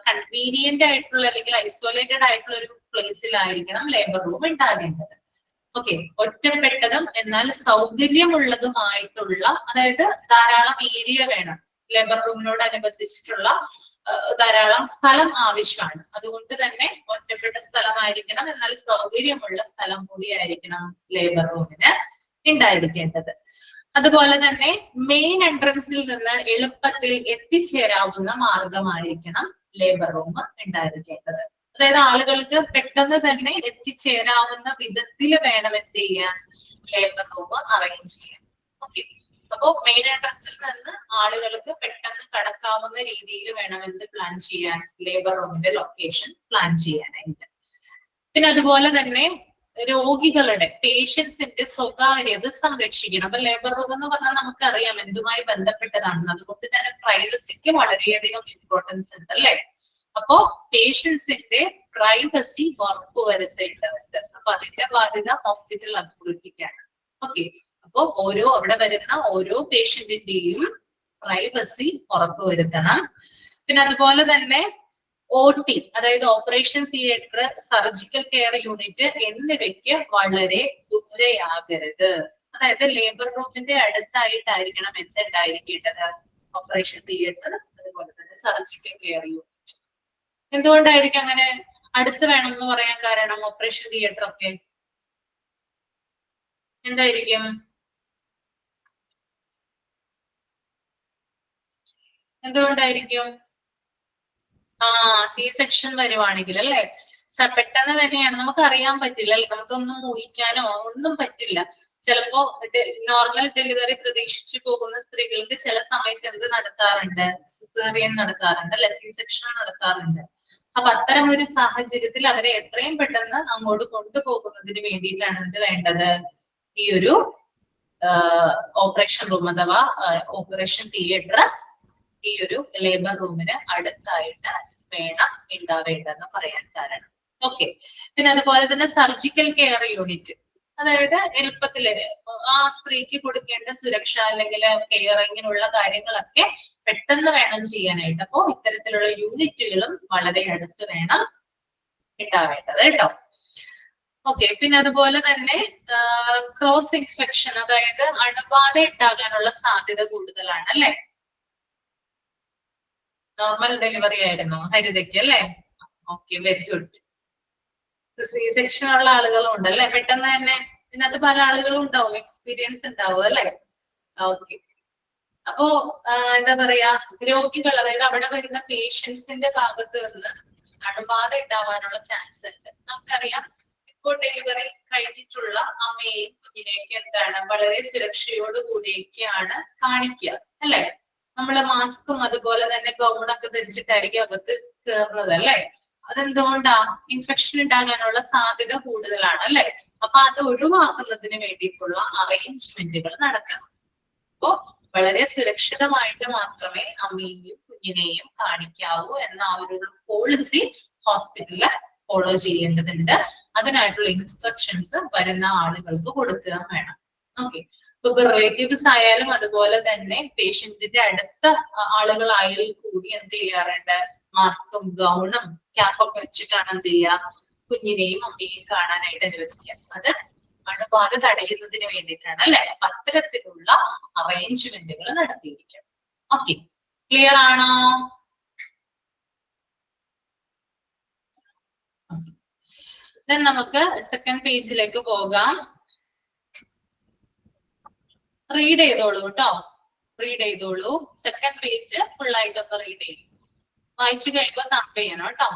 [SPEAKER 1] കൺവീനിയന്റ് ആയിട്ടുള്ള അല്ലെങ്കിൽ ഐസൊലേറ്റഡ് ആയിട്ടുള്ള ഒരു പ്ലേസിലായിരിക്കണം ലേബർ റൂം ഉണ്ടാകേണ്ടത്. ഓക്കെ, ഒറ്റപ്പെട്ടതും എന്നാൽ സൗകര്യമുള്ളതുമായിട്ടുള്ള, അതായത് ധാരാളം ഏരിയ വേണം, ലേബർ റൂമിനോടനുബന്ധിച്ചിട്ടുള്ള ധാരാളം സ്ഥലം ആവശ്യമാണ്. അതുകൊണ്ട് തന്നെ ഒറ്റപ്പെട്ട സ്ഥലമായിരിക്കണം, എന്നാൽ സൗകര്യമുള്ള സ്ഥലം കൂടിയായിരിക്കണം ലേബർ റൂമിന് ഉണ്ടായിരിക്കേണ്ടത്. അതുപോലെ തന്നെ മെയിൻ എൻട്രൻസിൽ നിന്ന് എളുപ്പത്തിൽ എത്തിച്ചേരാവുന്ന മാർഗമായിരിക്കണം ലേബർ റൂം ഉണ്ടായിരിക്കേണ്ടത്. അതായത് ആളുകൾക്ക് പെട്ടെന്ന് തന്നെ എത്തിച്ചേരാവുന്ന വിധത്തിൽ വേണം എന്ത് ചെയ്യാൻ, ലേബർ റൂം അറേഞ്ച് ചെയ്യാൻ. ഓക്കെ, അപ്പോ മെയിൻ എൻട്രൻസിൽ നിന്ന് ആളുകൾക്ക് പെട്ടെന്ന് കടക്കാവുന്ന രീതിയിൽ വേണം എന്ത് പ്ലാൻ ചെയ്യാൻ, ലേബർ റൂമിന്റെ ലൊക്കേഷൻ പ്ലാൻ ചെയ്യാനായിട്ട്. പിന്നെ അതുപോലെ തന്നെ രോഗികളുടെ പേഷ്യൻസിന്റെ സ്വകാര്യത സംരക്ഷിക്കണം. അപ്പൊ ലേബർ റൂം എന്ന് പറഞ്ഞാൽ നമുക്കറിയാം എന്തുമായി ബന്ധപ്പെട്ടതാണെന്ന്. അതുകൊണ്ട് തന്നെ പ്രൈവസിക്ക് വളരെയധികം ഇമ്പോർട്ടൻസ് ഉണ്ട് അല്ലെ. അപ്പോ പേഷ്യൻസിന്റെ പ്രൈവസി ഉറപ്പുവരുത്തേണ്ടതുണ്ട്. അപ്പൊ അതിന്റെ ബാധ്യത ഹോസ്പിറ്റൽ അതോറിറ്റിക്കാണ്. ഓക്കെ, അപ്പോ അവിടെ വരുന്ന ഓരോ പേഷ്യന്റിന്റെയും പ്രൈവസി ഉറപ്പുവരുത്തണം. പിന്നെ അതുപോലെ തന്നെ OT, അതായത് operation theatre, surgical care unit എന്നിവയ്ക്ക് വളരെ ദൂരെയാകരുത്. അതായത് ലേബർ റൂമിന്റെ അടുത്തായിട്ടായിരിക്കണം എന്തുണ്ടായിരിക്കേണ്ടത്, ഓപ്പറേഷൻ തിയേറ്റർ, അതുപോലെ തന്നെ സർജിക്കൽ കെയർ യൂണിറ്റ്. എന്തുകൊണ്ടായിരിക്കും അങ്ങനെ അടുത്ത് വേണം എന്ന് പറയാൻ കാരണം? ഓപ്പറേഷൻ തിയേറ്റർ ഒക്കെ എന്തായിരിക്കും? എന്തുകൊണ്ടായിരിക്കും? സി സെക്ഷൻ വരുവാണെങ്കിൽ അല്ലെ, പെട്ടെന്ന് തന്നെയാണ്, നമുക്ക് അറിയാൻ പറ്റില്ല അല്ലെ, നമുക്കൊന്നും ഊഹിക്കാനോ ഒന്നും പറ്റില്ല. ചിലപ്പോ നോർമൽ ഡെലിവറി പ്രതീക്ഷിച്ചു പോകുന്ന സ്ത്രീകൾക്ക് ചില സമയത്ത് എന്ത് നടത്താറുണ്ട്, സിസേറിയൻ നടത്താറുണ്ട് അല്ലെ, സി സെക്ഷൻ നടത്താറുണ്ട്. അപ്പൊ അത്തരം ഒരു സാഹചര്യത്തിൽ അവരെ എത്രയും പെട്ടെന്ന് അങ്ങോട്ട് കൊണ്ടുപോകുന്നതിന് വേണ്ടിയിട്ടാണ് എന്ത് വേണ്ടത്, ഈ ഒരു ഓപ്പറേഷൻ റൂം അഥവാ ഓപ്പറേഷൻ തിയേറ്റർ ഈ ഒരു ലേബർ റൂമിന് അടുത്തായിട്ട് വേണം ഉണ്ടാവേണ്ടെന്ന് പറയാൻ കാരണം. ഓക്കെ, പിന്നെ അതുപോലെ തന്നെ സർജിക്കൽ കെയർ യൂണിറ്റ്, അതായത് എളുപ്പത്തില് ആ സ്ത്രീക്ക് കൊടുക്കേണ്ട സുരക്ഷ അല്ലെങ്കിൽ കെയർ ഇങ്ങനെയുള്ള കാര്യങ്ങളൊക്കെ പെട്ടെന്ന് വേണം ചെയ്യാനായിട്ട്. അപ്പോ ഇത്തരത്തിലുള്ള യൂണിറ്റുകളും വളരെ അടുത്ത് വേണം ഉണ്ടാവേണ്ടത് കേട്ടോ. ഓക്കെ, പിന്നെ അതുപോലെ തന്നെ ക്രോസ് ഇൻഫെക്ഷൻ, അതായത് അണുബാധ ഉണ്ടാകാനുള്ള സാധ്യത കൂടുതലാണ് അല്ലെ. നോർമൽ ഡെലിവറി ആയിരുന്നു ഹരിതയ്ക്ക് അല്ലെ. Okay, very good. C section ഉള്ള ആളുകളും ഉണ്ട് അല്ലെ, പെട്ടെന്ന് തന്നെ ഇതിനകത്ത് പല ആളുകളും ഉണ്ടാവും, എക്സ്പീരിയൻസ് ഉണ്ടാവും അല്ലെ. ഓക്കെ, അപ്പോ എന്താ പറയാ, രോഗികൾ അതായത് അവിടെ വരുന്ന പേഷ്യൻസിന്റെ ഭാഗത്ത് നിന്ന് അണുബാധ ഉണ്ടാവാനുള്ള ചാൻസ് ഉണ്ട്. നമുക്കറിയാം ഇപ്പോൾ ഡെലിവറി കഴിഞ്ഞിട്ടുള്ള അമ്മയെയും കുഞ്ഞിനെയൊക്കെ എന്താണ് വളരെ സുരക്ഷയോടുകൂടിയൊക്കെയാണ് കാണിക്കുക അല്ലെ. നമ്മള് മാസ്കും അതുപോലെ തന്നെ ഗൗണൊക്കെ ധരിച്ചിട്ടായിരിക്കും അകത്ത് കയറുന്നത് അല്ലെ. അതെന്തുകൊണ്ടാ, ഇൻഫെക്ഷൻ ഉണ്ടാകാനുള്ള സാധ്യത കൂടുതലാണ് അല്ലെ. അപ്പൊ അത് ഒഴിവാക്കുന്നതിന് വേണ്ടിയിട്ടുള്ള അറേഞ്ച്മെന്റുകൾ നടക്കണം. അപ്പോ വളരെ സുരക്ഷിതമായിട്ട് മാത്രമേ അമ്മയെയും കുഞ്ഞിനെയും കാണിക്കാവൂ എന്ന ആ ഒരു പോളിസി ഹോസ്പിറ്റലില് ഫോളോ ചെയ്യേണ്ടതുണ്ട്. അതിനായിട്ടുള്ള ഇൻസ്ട്രക്ഷൻസ് വരുന്ന ആളുകൾക്ക് കൊടുക്കുക വേണം. ഓക്കെ, ഇപ്പൊ റിലേറ്റീവ്സ് ആയാലും അതുപോലെ തന്നെ പേഷ്യന്റിന്റെ അടുത്ത ആളുകളായാലും കൂടി എന്ത് ചെയ്യാറുണ്ട്, മാസ്കും ഗൗണും ക്യാപ്പൊക്കെ വെച്ചിട്ടാണ് എന്ത് ചെയ്യുക, കുഞ്ഞിനെയും അമ്മയെയും കാണാനായിട്ട് അനുവദിക്കുക. അത് അണുബാധ തടയുന്നതിന് വേണ്ടിയിട്ടാണ് അല്ലെ. അപ്പൊ അത്തരത്തിലുള്ള അറേഞ്ച്മെന്റുകൾ നടത്തിയിരിക്കും. ഓക്കെ, ക്ലിയർ ആണോ? നമുക്ക് സെക്കൻഡ് പേജിലേക്ക് പോകാം. റീഡ് ചെയ്തോളൂ കേട്ടോ, റീഡ് ചെയ്തോളൂ. സെക്കൻഡ് പേജ് ഫുൾ ആയിട്ടൊന്ന് റീഡ് ചെയ്യും. വായിച്ചു കഴിയുമ്പോൾ തമ്പ് ചെയ്യണം കേട്ടോ.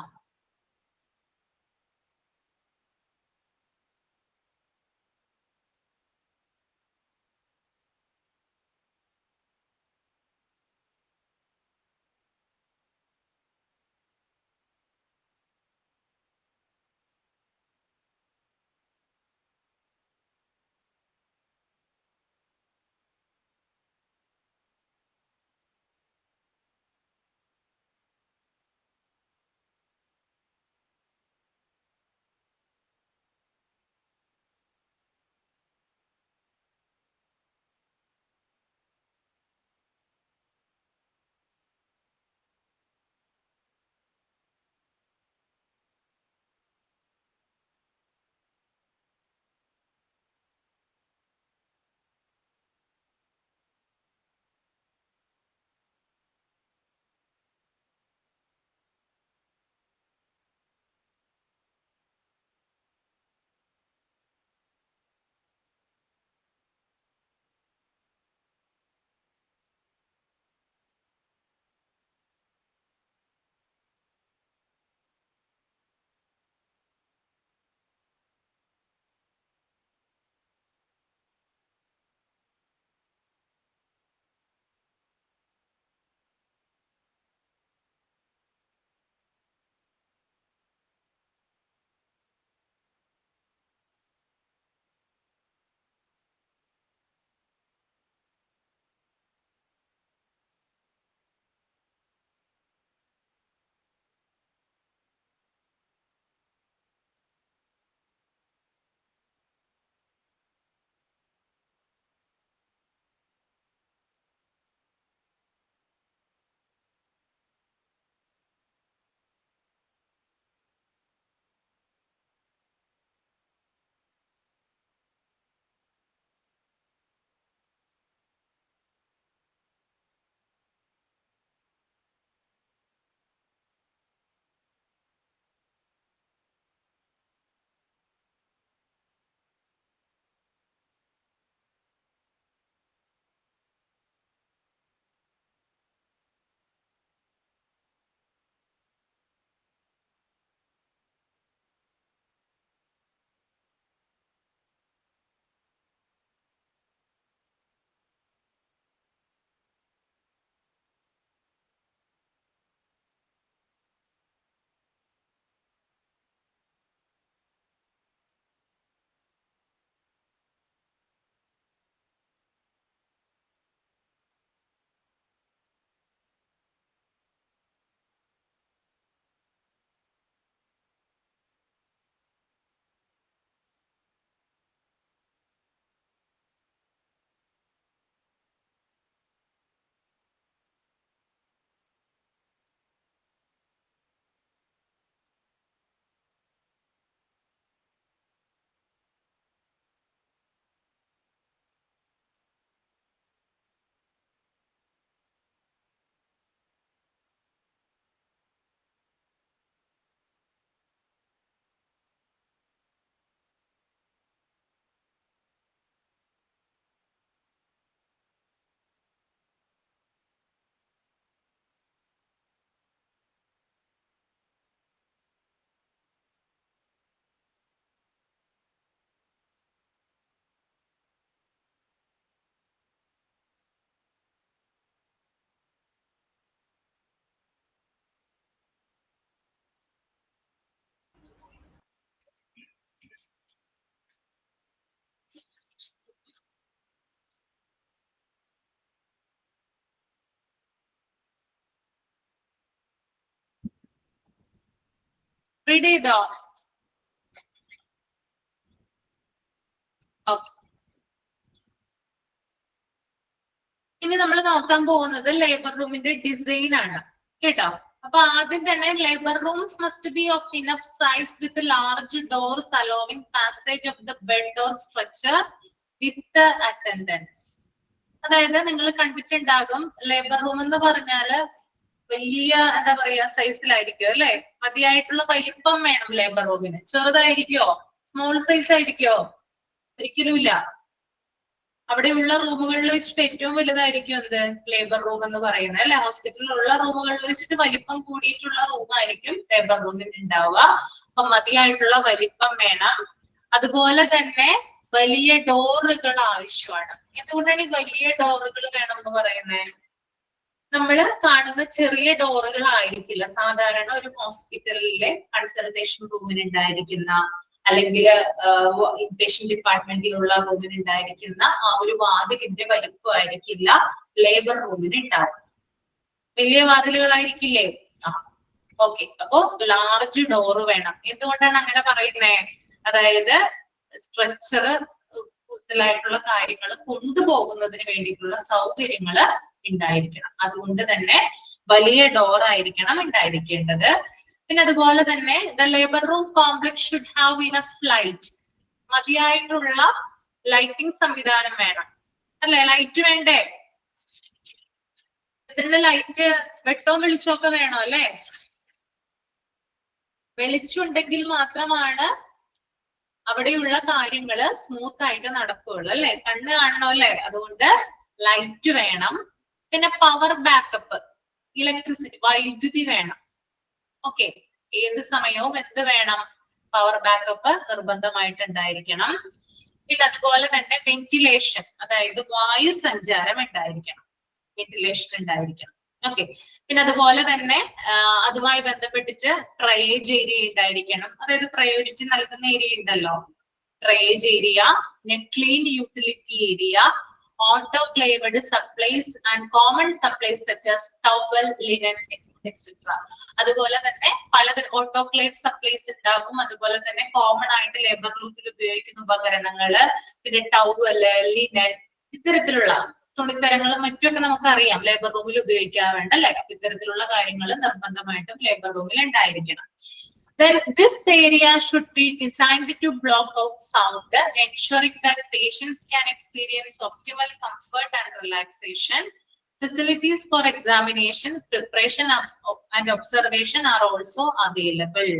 [SPEAKER 1] റീഡ് ചെയ്തോ? ഓക്കെ. ഇനി നമ്മൾ നോക്കാൻ പോകുന്നത് ലേബർ റൂമിന്റെ ഡിസൈൻ ആണ് കേട്ടോ. അപ്പൊ ആദ്യം തന്നെ labour rooms must be of enough size with large doors allowing passage of the bed or structure with attendance. അതായത് നിങ്ങൾ കണ്ടിട്ടുണ്ടാകും ലേബർ റൂം എന്ന് പറഞ്ഞാല് വലിയ എന്താ പറയാ സൈസിലായിരിക്കും അല്ലെ. മതിയായിട്ടുള്ള വലിപ്പം വേണം ലേബർ റൂമിന്. ചെറുതായിരിക്കോ? സ്മോൾ സൈസ് ആയിരിക്കോ? ഒരിക്കലും ഇല്ല. അവിടെയുള്ള റൂമുകളിൽ വെച്ചിട്ട് ഏറ്റവും വലുതായിരിക്കും എന്ത് ലേബർ റൂം എന്ന് പറയുന്നത് അല്ലെ. ഹോസ്പിറ്റലിലുള്ള റൂമുകളിൽ വെച്ചിട്ട് വലിപ്പം കൂടിയിട്ടുള്ള റൂമായിരിക്കും ലേബർ റൂമിൽ ഉണ്ടാവുക. അപ്പൊ മതിയായിട്ടുള്ള വലിപ്പം വേണം. അതുപോലെ തന്നെ വലിയ ഡോറുകൾ ആവശ്യമാണ്. എന്തുകൊണ്ടാണ് ഈ വലിയ ഡോറുകൾ വേണം എന്ന് പറയുന്നത്? നമ്മൾ കാണുന്ന ചെറിയ ഡോറുകൾ ആയിരിക്കില്ല സാധാരണ ഒരു ഹോസ്പിറ്റലിലെ കൺസൾട്ടേഷൻ റൂമിന് ഉണ്ടായിരിക്കുന്ന അല്ലെങ്കിൽ ഇൻപേഷ്യന്റ് ഡിപ്പാർട്ട്മെന്റിലുള്ള റൂമിന് ഉണ്ടായിരിക്കുന്ന ആ ഒരു വാതിലിന്റെ വലിപ്പമായിരിക്കില്ല ലേബർ റൂമിന് ഉണ്ടാവും. വലിയ വാതിലുകളായിരിക്കില്ലേ? ഓക്കെ. അപ്പോ ലാർജ് ഡോറ് വേണം. എന്തുകൊണ്ടാണ് അങ്ങനെ പറയുന്നത്? അതായത് സ്ട്രക്ചർ കൂടുതലായിട്ടുള്ള കാര്യങ്ങൾ കൊണ്ടുപോകുന്നതിന് വേണ്ടിയിട്ടുള്ള സൗകര്യങ്ങൾ ഉണ്ടായിരിക്കണം. അതുകൊണ്ട് തന്നെ വലിയ ഡോർ ആയിരിക്കണം ഉണ്ടായിരിക്കേണ്ടത്. പിന്നെ അതുപോലെ തന്നെ the labour room complex should have enough light. മതിയായിട്ടുള്ള ലൈറ്റിംഗ് സംവിധാനം വേണം അല്ലെ. ലൈറ്റ് വേണ്ടേ? ഇതിന്റെ ലൈറ്റ് വെട്ടവും വെളിച്ചമൊക്കെ വേണോ അല്ലെ. വെളിച്ചമുണ്ടെങ്കിൽ മാത്രമാണ് അവിടെയുള്ള കാര്യങ്ങള് സ്മൂത്ത് ആയിട്ട് നടക്കുകയുള്ളു അല്ലെ. കണ്ണ് കാണണം അല്ലെ. അതുകൊണ്ട് ലൈറ്റ് വേണം. പിന്നെ പവർ ബാക്കപ്പ്, ഇലക്ട്രിസിറ്റി, വൈദ്യുതി വേണം. ഓക്കെ. ഏത് സമയവും എന്ത് വേണം? പവർ ബാക്കപ്പ് നിർബന്ധമായിട്ട് ഉണ്ടായിരിക്കണം. പിന്നെ അതുപോലെ തന്നെ വെന്റിലേഷൻ, അതായത് വായു സഞ്ചാരം ഉണ്ടായിരിക്കണം. വെന്റിലേഷൻ ഉണ്ടായിരിക്കണം. ഓക്കെ. പിന്നെ അതുപോലെ തന്നെ അതുമായി ബന്ധപ്പെട്ടിട്ട് ട്രയേജ് ഏരിയ ഉണ്ടായിരിക്കണം. അതായത് പ്രയോറിറ്റി നൽകുന്ന ഏരിയ ഉണ്ടല്ലോ, triage area, clean utility area, autoclaved supplies and common supplies such as towel, linen, etc. അതുപോലെ തന്നെ പലതരം ഓട്ടോക്ലേവ് സപ്ലൈസ് ഉണ്ടാകും. അതുപോലെ തന്നെ കോമൺ ആയിട്ട് ലേബർ റൂമിൽ ഉപയോഗിക്കുന്ന ഉപകരണങ്ങള്, പിന്നെ ടവല്, ലിനൻ, ഇത്തരത്തിലുള്ള തുണിത്തരങ്ങളും മറ്റൊക്കെ നമുക്കറിയാം ലേബർ റൂമിൽ ഉപയോഗിക്കാറുണ്ട് അല്ലെ. ഇത്തരത്തിലുള്ള കാര്യങ്ങൾ നിർബന്ധമായിട്ടും ലേബർ റൂമിൽ ഉണ്ടായിരിക്കണം. Then this area should be designed to block out sound, ensuring that patients can experience optimal comfort and relaxation. Facilities for examination, preparation and observation are also available.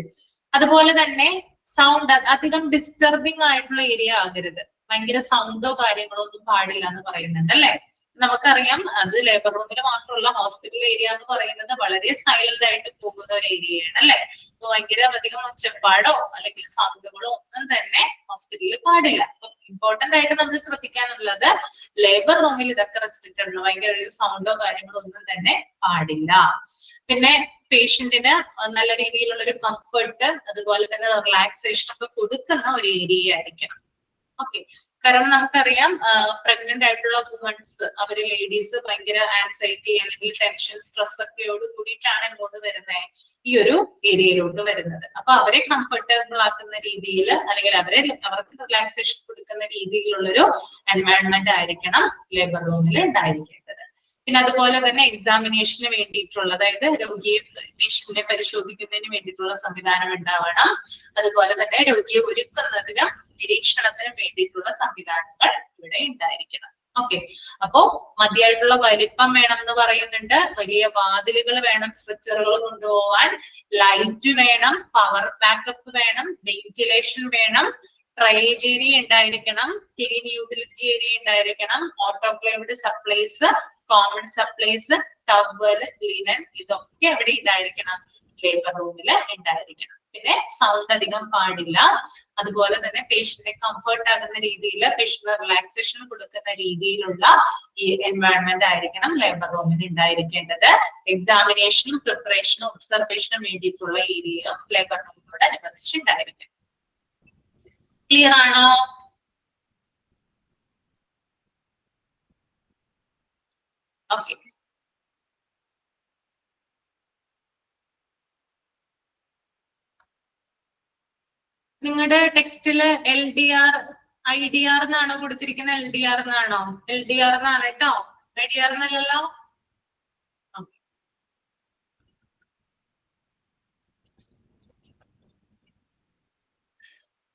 [SPEAKER 1] അതുപോലെ തന്നെ സൗണ്ട് അധികം ഡിസ്റ്റർബിംഗ് ആയിട്ടുള്ള ഏരിയ ആകരുത്. ഭയങ്കര സൗണ്ടോ കാര്യങ്ങളോ ഒന്നും പാടില്ല എന്ന് പറയുന്നുണ്ട് അല്ലെ. നമുക്കറിയാം അത് ലേബർ റൂമിൽ മാത്രമല്ല, ഹോസ്പിറ്റൽ ഏരിയ എന്ന് പറയുന്നത് വളരെ സൈലന്റ് ആയിട്ട് പോകുന്ന ഒരു ഏരിയയാണ് അല്ലെ. അപ്പൊ ഭയങ്കര അധികം ഒച്ചപ്പാടോ അല്ലെങ്കിൽ സൗണ്ടുകളോ ഒന്നും തന്നെ ഹോസ്പിറ്റലിൽ പാടില്ല. ഇമ്പോർട്ടന്റ് ആയിട്ട് നമ്മൾ ശ്രദ്ധിക്കാനുള്ളത് ലേബർ റൂമിൽ ഇതൊക്കെ റെസ്ട്രിക്റ്റഡ് ആണ്. ഭയങ്കര സൗണ്ടോ കാര്യങ്ങളോ ഒന്നും തന്നെ പാടില്ല. പിന്നെ പേഷ്യന്റിന് നല്ല രീതിയിലുള്ള ഒരു കംഫർട്ട്, അതുപോലെ തന്നെ റിലാക്സേഷൻ ഒക്കെ കൊടുക്കുന്ന ഒരു ഏരിയ ആയിരിക്കണം. ഓക്കെ. കാരണം നമുക്കറിയാം പ്രഗ്നന്റ് ആയിട്ടുള്ള വുമൺസ്, അവര് ലേഡീസ് ഭയങ്കര ആൻസൈറ്റി അല്ലെങ്കിൽ ടെൻഷൻ, സ്ട്രെസ് ഒക്കെയോട് കൂടിയിട്ടാണ് ഇങ്ങോട്ട് വരുന്നത്, ഈ ഒരു ഏരിയയിലോട്ട് വരുന്നത്. അപ്പൊ അവരെ കംഫർട്ടബിൾ ആക്കുന്ന രീതിയിൽ അല്ലെങ്കിൽ അവർക്ക് റിലാക്സേഷൻ കൊടുക്കുന്ന രീതിയിലുള്ളൊരു എൻവയോൺമെന്റ് ആയിരിക്കണം ലേബർ റൂമിൽ ഉണ്ടായിരിക്കേണ്ടത്. പിന്നെ അതുപോലെ തന്നെ എക്സാമിനേഷന് വേണ്ടിയിട്ടുള്ള, അതായത് രോഗിയെ പേഷ്യന്റിനെ പരിശോധിക്കുന്നതിന് വേണ്ടിയിട്ടുള്ള സംവിധാനം ഉണ്ടാവണം. അതുപോലെ തന്നെ രോഗിയെ ഒരുക്കുന്നതിനും നിരീക്ഷണത്തിനും വേണ്ടിയിട്ടുള്ള സംവിധാനങ്ങൾ ഇവിടെ ഉണ്ടായിരിക്കണം. ഓക്കെ. അപ്പോ മതിയായിട്ടുള്ള വലിപ്പം വേണം എന്ന് പറയുന്നുണ്ട്. വലിയ വാതിലുകൾ വേണം സ്ട്രെച്ചറുകൾ കൊണ്ടുപോവാൻ, ലൈറ്റ് വേണം, പവർ ബാക്കപ്പ് വേണം, വെന്റിലേഷൻ വേണം, ട്രയേജ് ഏരിയ ഉണ്ടായിരിക്കണം, ക്ലീൻ യൂട്ടിലിറ്റി ഏരിയ ഉണ്ടായിരിക്കണം, autoclaved supplies, common supplies, towel, linen, ഇതൊക്കെ എവിടെ ഉണ്ടായിരിക്കണം? ലേബർ റൂമിൽ ഉണ്ടായിരിക്കണം. പിന്നെ സൗണ്ട് അധികം പാടില്ല. അതുപോലെ തന്നെ പേഷ്യന്റിനെ കംഫർട്ട് ആകുന്ന രീതിയിൽ, പേഷ്യന്റ് റിലാക്സേഷൻ കൊടുക്കുന്ന രീതിയിലുള്ള ഈ എൻവയോൺമെന്റ് ആയിരിക്കണം ലേബർ റൂമിൽ ഉണ്ടായിരിക്കേണ്ടത്. എക്സാമിനേഷനും പ്രിപ്പറേഷനും ഒബ്സർവേഷനും വേണ്ടിയിട്ടുള്ള ഏരിയ ലേബർ റൂമിനോട് അനുബന്ധിച്ചുണ്ടായിരിക്കണം. ക്ലിയർ ആണോ? ഓക്കെ. നിങ്ങളുടെ ടെക്സ്റ്റില് LDR IDR എന്നാണോ കൊടുത്തിരിക്കുന്നത്? LDR എന്നാണോ? LDR എന്നാണ് കേട്ടോ. IDR എന്നല്ലല്ലോ.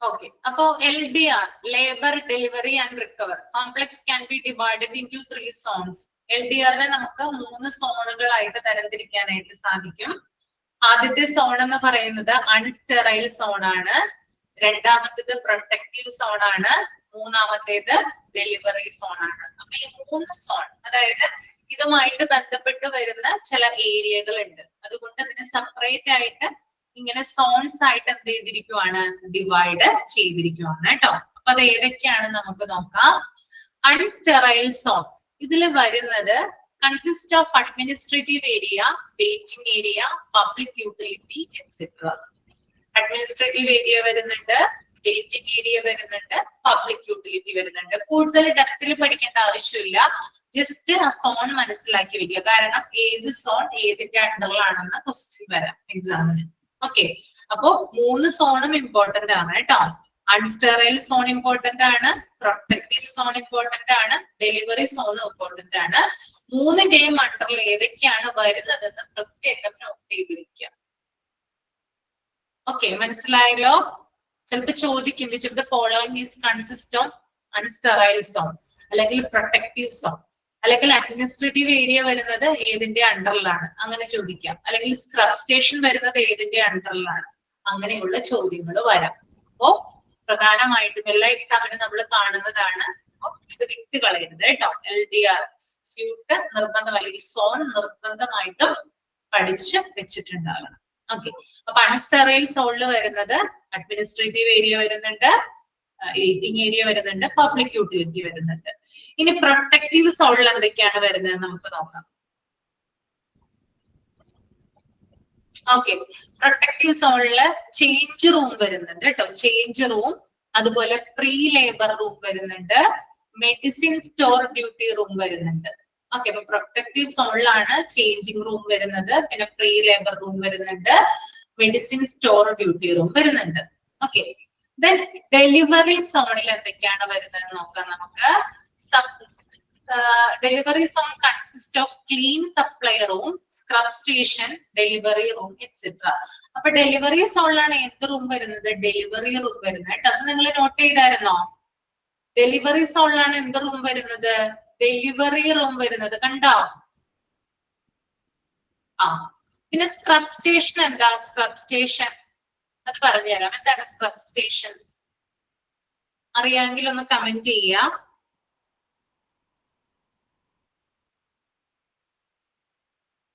[SPEAKER 1] Okay. അപ്പോ LDR, Labor, Delivery and Recover. Complex can be divided into 3 zones. LDR നെ നമുക്ക് 3 സോണുകളായിട്ട് തരംതിരിക്കാനായിട്ട് സാധിക്കും. ആദ്യത്തെ സോൺ എന്ന് പറയുന്നത് അൺസ്റ്റെറൈൽ സോൺ ആണ്. രണ്ടാമത്തേത് പ്രൊട്ടക്റ്റീവ് സോൺ ആണ്. മൂന്നാമത്തേത് ഡെലിവറി സോൺ ആണ്. അപ്പൊ ഈ 3 സോൺ, അതായത് ഇതുമായിട്ട് ബന്ധപ്പെട്ട് വരുന്ന ചില ഏരിയകൾ ഉണ്ട്. അതുകൊണ്ട് ഇതിനെ സെപ്പറേറ്റ് ആയിട്ട് ഇങ്ങനെ സോൺസ് ആയിട്ട് എന്ത് ചെയ്തിരിക്കുവാണ്? ഡിവൈഡ് ചെയ്തിരിക്കുവാണ് കേട്ടോ. അപ്പൊ അത് ഏതൊക്കെയാണ് നമുക്ക് നോക്കാം. അൺസ്റ്റെറൈൽ സോൺ ഇതിൽ വരുന്നത് consist of administrative area, waiting area, public utility etcetera. Administrative area വരുന്നുണ്ട്, വെയിറ്റിംഗ് ഏരിയ വരുന്നുണ്ട്, പബ്ലിക് യൂട്ടിലിറ്റി വരുന്നുണ്ട്. കൂടുതൽ ഡെപ്തിൽ പഠിക്കേണ്ട ആവശ്യമില്ല. ജസ്റ്റ് ആ സോൺ മനസ്സിലാക്കി വെക്കുക. കാരണം ഏത് സോൺ ഏതിന്റെ അണ്ടറിലാണെന്ന് ക്വസ്റ്റ്യൻ വരാം എക്സാമിന്. ഓക്കെ, അപ്പോ 3 സോണും ഇമ്പോർട്ടന്റ് ആണ് കേട്ടോ. അൺസ്റ്റെറൈൽ സോൺ ഇമ്പോർട്ടന്റ് ആണ്, പ്രൊട്ടക്റ്റീവ് സോൺ ഇമ്പോർട്ടന്റ് ആണ്, ഡെലിവറി സോൺ ഇമ്പോർട്ടന്റ് ആണ്. 3ന്റെയും അണ്ടറിൽ ഏതൊക്കെയാണ് വരുന്നതെന്ന് പ്രത്യേകം നോട്ട് ചെയ്ത് വെക്കുക. ഓക്കെ, മനസ്സിലായല്ലോ? ചിലപ്പോൾ ചോദിക്കും which of the following is consist of unsterile zone, അല്ലെങ്കിൽ പ്രൊട്ടക്റ്റീവ് സോൺ, അല്ലെങ്കിൽ അഡ്മിനിസ്ട്രേറ്റീവ് ഏരിയ വരുന്നത് ഏതിന്റെ അണ്ടറിലാണ്, അങ്ങനെ ചോദിക്കാം. അല്ലെങ്കിൽ സ്ക്രബ് സ്റ്റേഷൻ വരുന്നത് ഏതിന്റെ അണ്ടറിലാണ്, അങ്ങനെയുള്ള ചോദ്യങ്ങൾ വരാം. അപ്പോ പ്രധാനമായിട്ടും എല്ലാ എക്സാമിനും നമ്മൾ കാണുന്നതാണ്. ഇത് വിട്ട് കളയരുത് കേട്ടോ. LDR സ്യൂട്ട് നിർബന്ധം, അല്ലെങ്കിൽ സോൺ നിർബന്ധമായിട്ടും പഠിച്ച് വെച്ചിട്ടുണ്ടാകണം. ഓക്കെ, അപ്പൊ അൺസ്റ്റെറൈൽ സോണിൽ വരുന്നത് അഡ്മിനിസ്ട്രേറ്റീവ് ഏരിയ വരുന്നുണ്ട്, വെയിറ്റിംഗ് ഏരിയ വരുന്നുണ്ട്, പബ്ലിക് യൂട്ടിലിറ്റി വരുന്നുണ്ട്. ഇനി പ്രൊട്ടക്റ്റീവ് സോണിൽ എന്തൊക്കെയാണ് വരുന്നത് നമുക്ക് നോക്കാം. ഓക്കെ, പ്രൊട്ടക്റ്റീവ് സോണില് ചേഞ്ച് റൂം വരുന്നുണ്ട് കേട്ടോ. ചേഞ്ച് റൂം, അതുപോലെ പ്രീ ലേബർ റൂം വരുന്നുണ്ട്, മെഡിസിൻ സ്റ്റോർ ഡ്യൂട്ടി റൂം വരുന്നുണ്ട്. ഓക്കെ, അപ്പൊ പ്രൊട്ടക്റ്റീവ് സോണിലാണ് ചേഞ്ചിങ് റൂം വരുന്നത്, പിന്നെ പ്രീ ലേബർ റൂം വരുന്നുണ്ട്, മെഡിസിൻ സ്റ്റോർ ഡ്യൂട്ടി റൂം വരുന്നുണ്ട്. ഓക്കെ, ദെൻ ഡെലിവറി സോണിൽ എന്തൊക്കെയാണ് വരുന്നത് നോക്കാം നമുക്ക്. Delivery zone consist of clean supply room, scrub station, delivery room etcetera. അപ്പൊ ഡെലിവറി സോണിലാണ് എന്ത് റൂം വരുന്നത്? ഡെലിവറി റൂം വരുന്നത് കേട്ടോ. അത് നിങ്ങൾ നോട്ട് ചെയ്തായിരുന്നോ? ഡെലിവറി സോണിലാണ് എന്ത് റൂം വരുന്നത്? ഡെലിവറി റൂം വരുന്നത്, കണ്ടോ? ആ, പിന്നെ സ്ക്രബ് സ്റ്റേഷൻ എന്താ? സ്ക്രബ് സ്റ്റേഷൻ അത് പറഞ്ഞുതരാം. എന്താണ് സ്ക്രബ് സ്റ്റേഷൻ? അറിയാമെങ്കിൽ ഒന്ന് കമന്റ് ചെയ്യാം.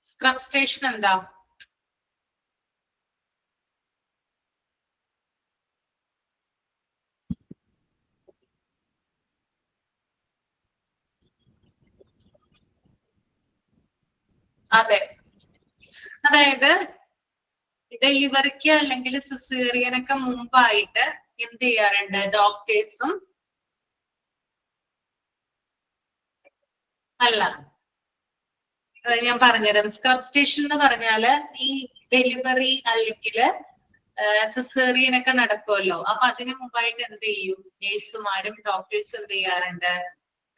[SPEAKER 1] സ്ക്രബ് സ്റ്റേഷൻ എന്താ? അതെ, അതായത് ഡെലിവറിക്ക് അല്ലെങ്കിൽ സിസേറിയനൊക്കെ മുമ്പായിട്ട് എന്ത് ചെയ്യാറുണ്ട്? ഡോക്ടേഴ്സും അല്ല, ഞാൻ പറഞ്ഞുതരാം. സ്ക്രബ് സ്റ്റേഷൻ എന്ന് പറഞ്ഞാല് ഈ ഡെലിവറി അല്ലെങ്കിൽ സിസേറിയനൊക്കെ നടക്കുമല്ലോ. അപ്പൊ അതിനു മുമ്പായിട്ട് എന്ത് ചെയ്യും? നേഴ്സുമാരും ഡോക്ടേഴ്സും എന്ത് ചെയ്യാറുണ്ട്?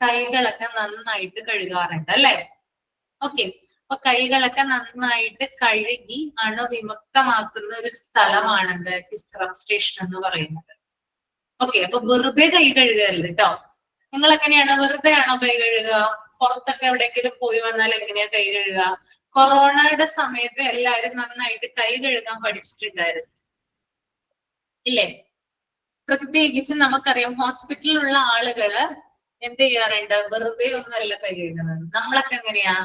[SPEAKER 1] കൈകളൊക്കെ നന്നായിട്ട് കഴുകാറുണ്ട് അല്ലെ? ഓക്കെ, അപ്പൊ കൈകളൊക്കെ നന്നായിട്ട് കഴുകി അണുവിമുക്തമാക്കുന്ന ഒരു സ്ഥലമാണെന്ത്? സ്ക്രബ് സ്റ്റേഷൻ എന്ന് പറയുന്നത്. ഓക്കെ, അപ്പൊ വെറുതെ കൈ കഴുകുകയല്ല കേട്ടോ. നിങ്ങൾ എങ്ങനെയാണ്? വെറുതെ ആണോ കൈ കഴുകുക? പുറത്തൊക്കെ എവിടെയെങ്കിലും പോയി വന്നാൽ എങ്ങനെയാ കൈ കഴുകുക? കൊറോണയുടെ സമയത്ത് എല്ലാവരും നന്നായിട്ട് കൈ കഴുകാൻ പഠിച്ചിട്ടുണ്ടായിരുന്നു ഇല്ലേ? പ്രത്യേകിച്ച് നമുക്കറിയാം ഹോസ്പിറ്റലിലുള്ള ആളുകള് എന്ത് ചെയ്യാറുണ്ട്? വെറുതെ ഒന്നല്ല കൈ കഴുകുന്നത്. നമ്മളൊക്കെ എങ്ങനെയാ?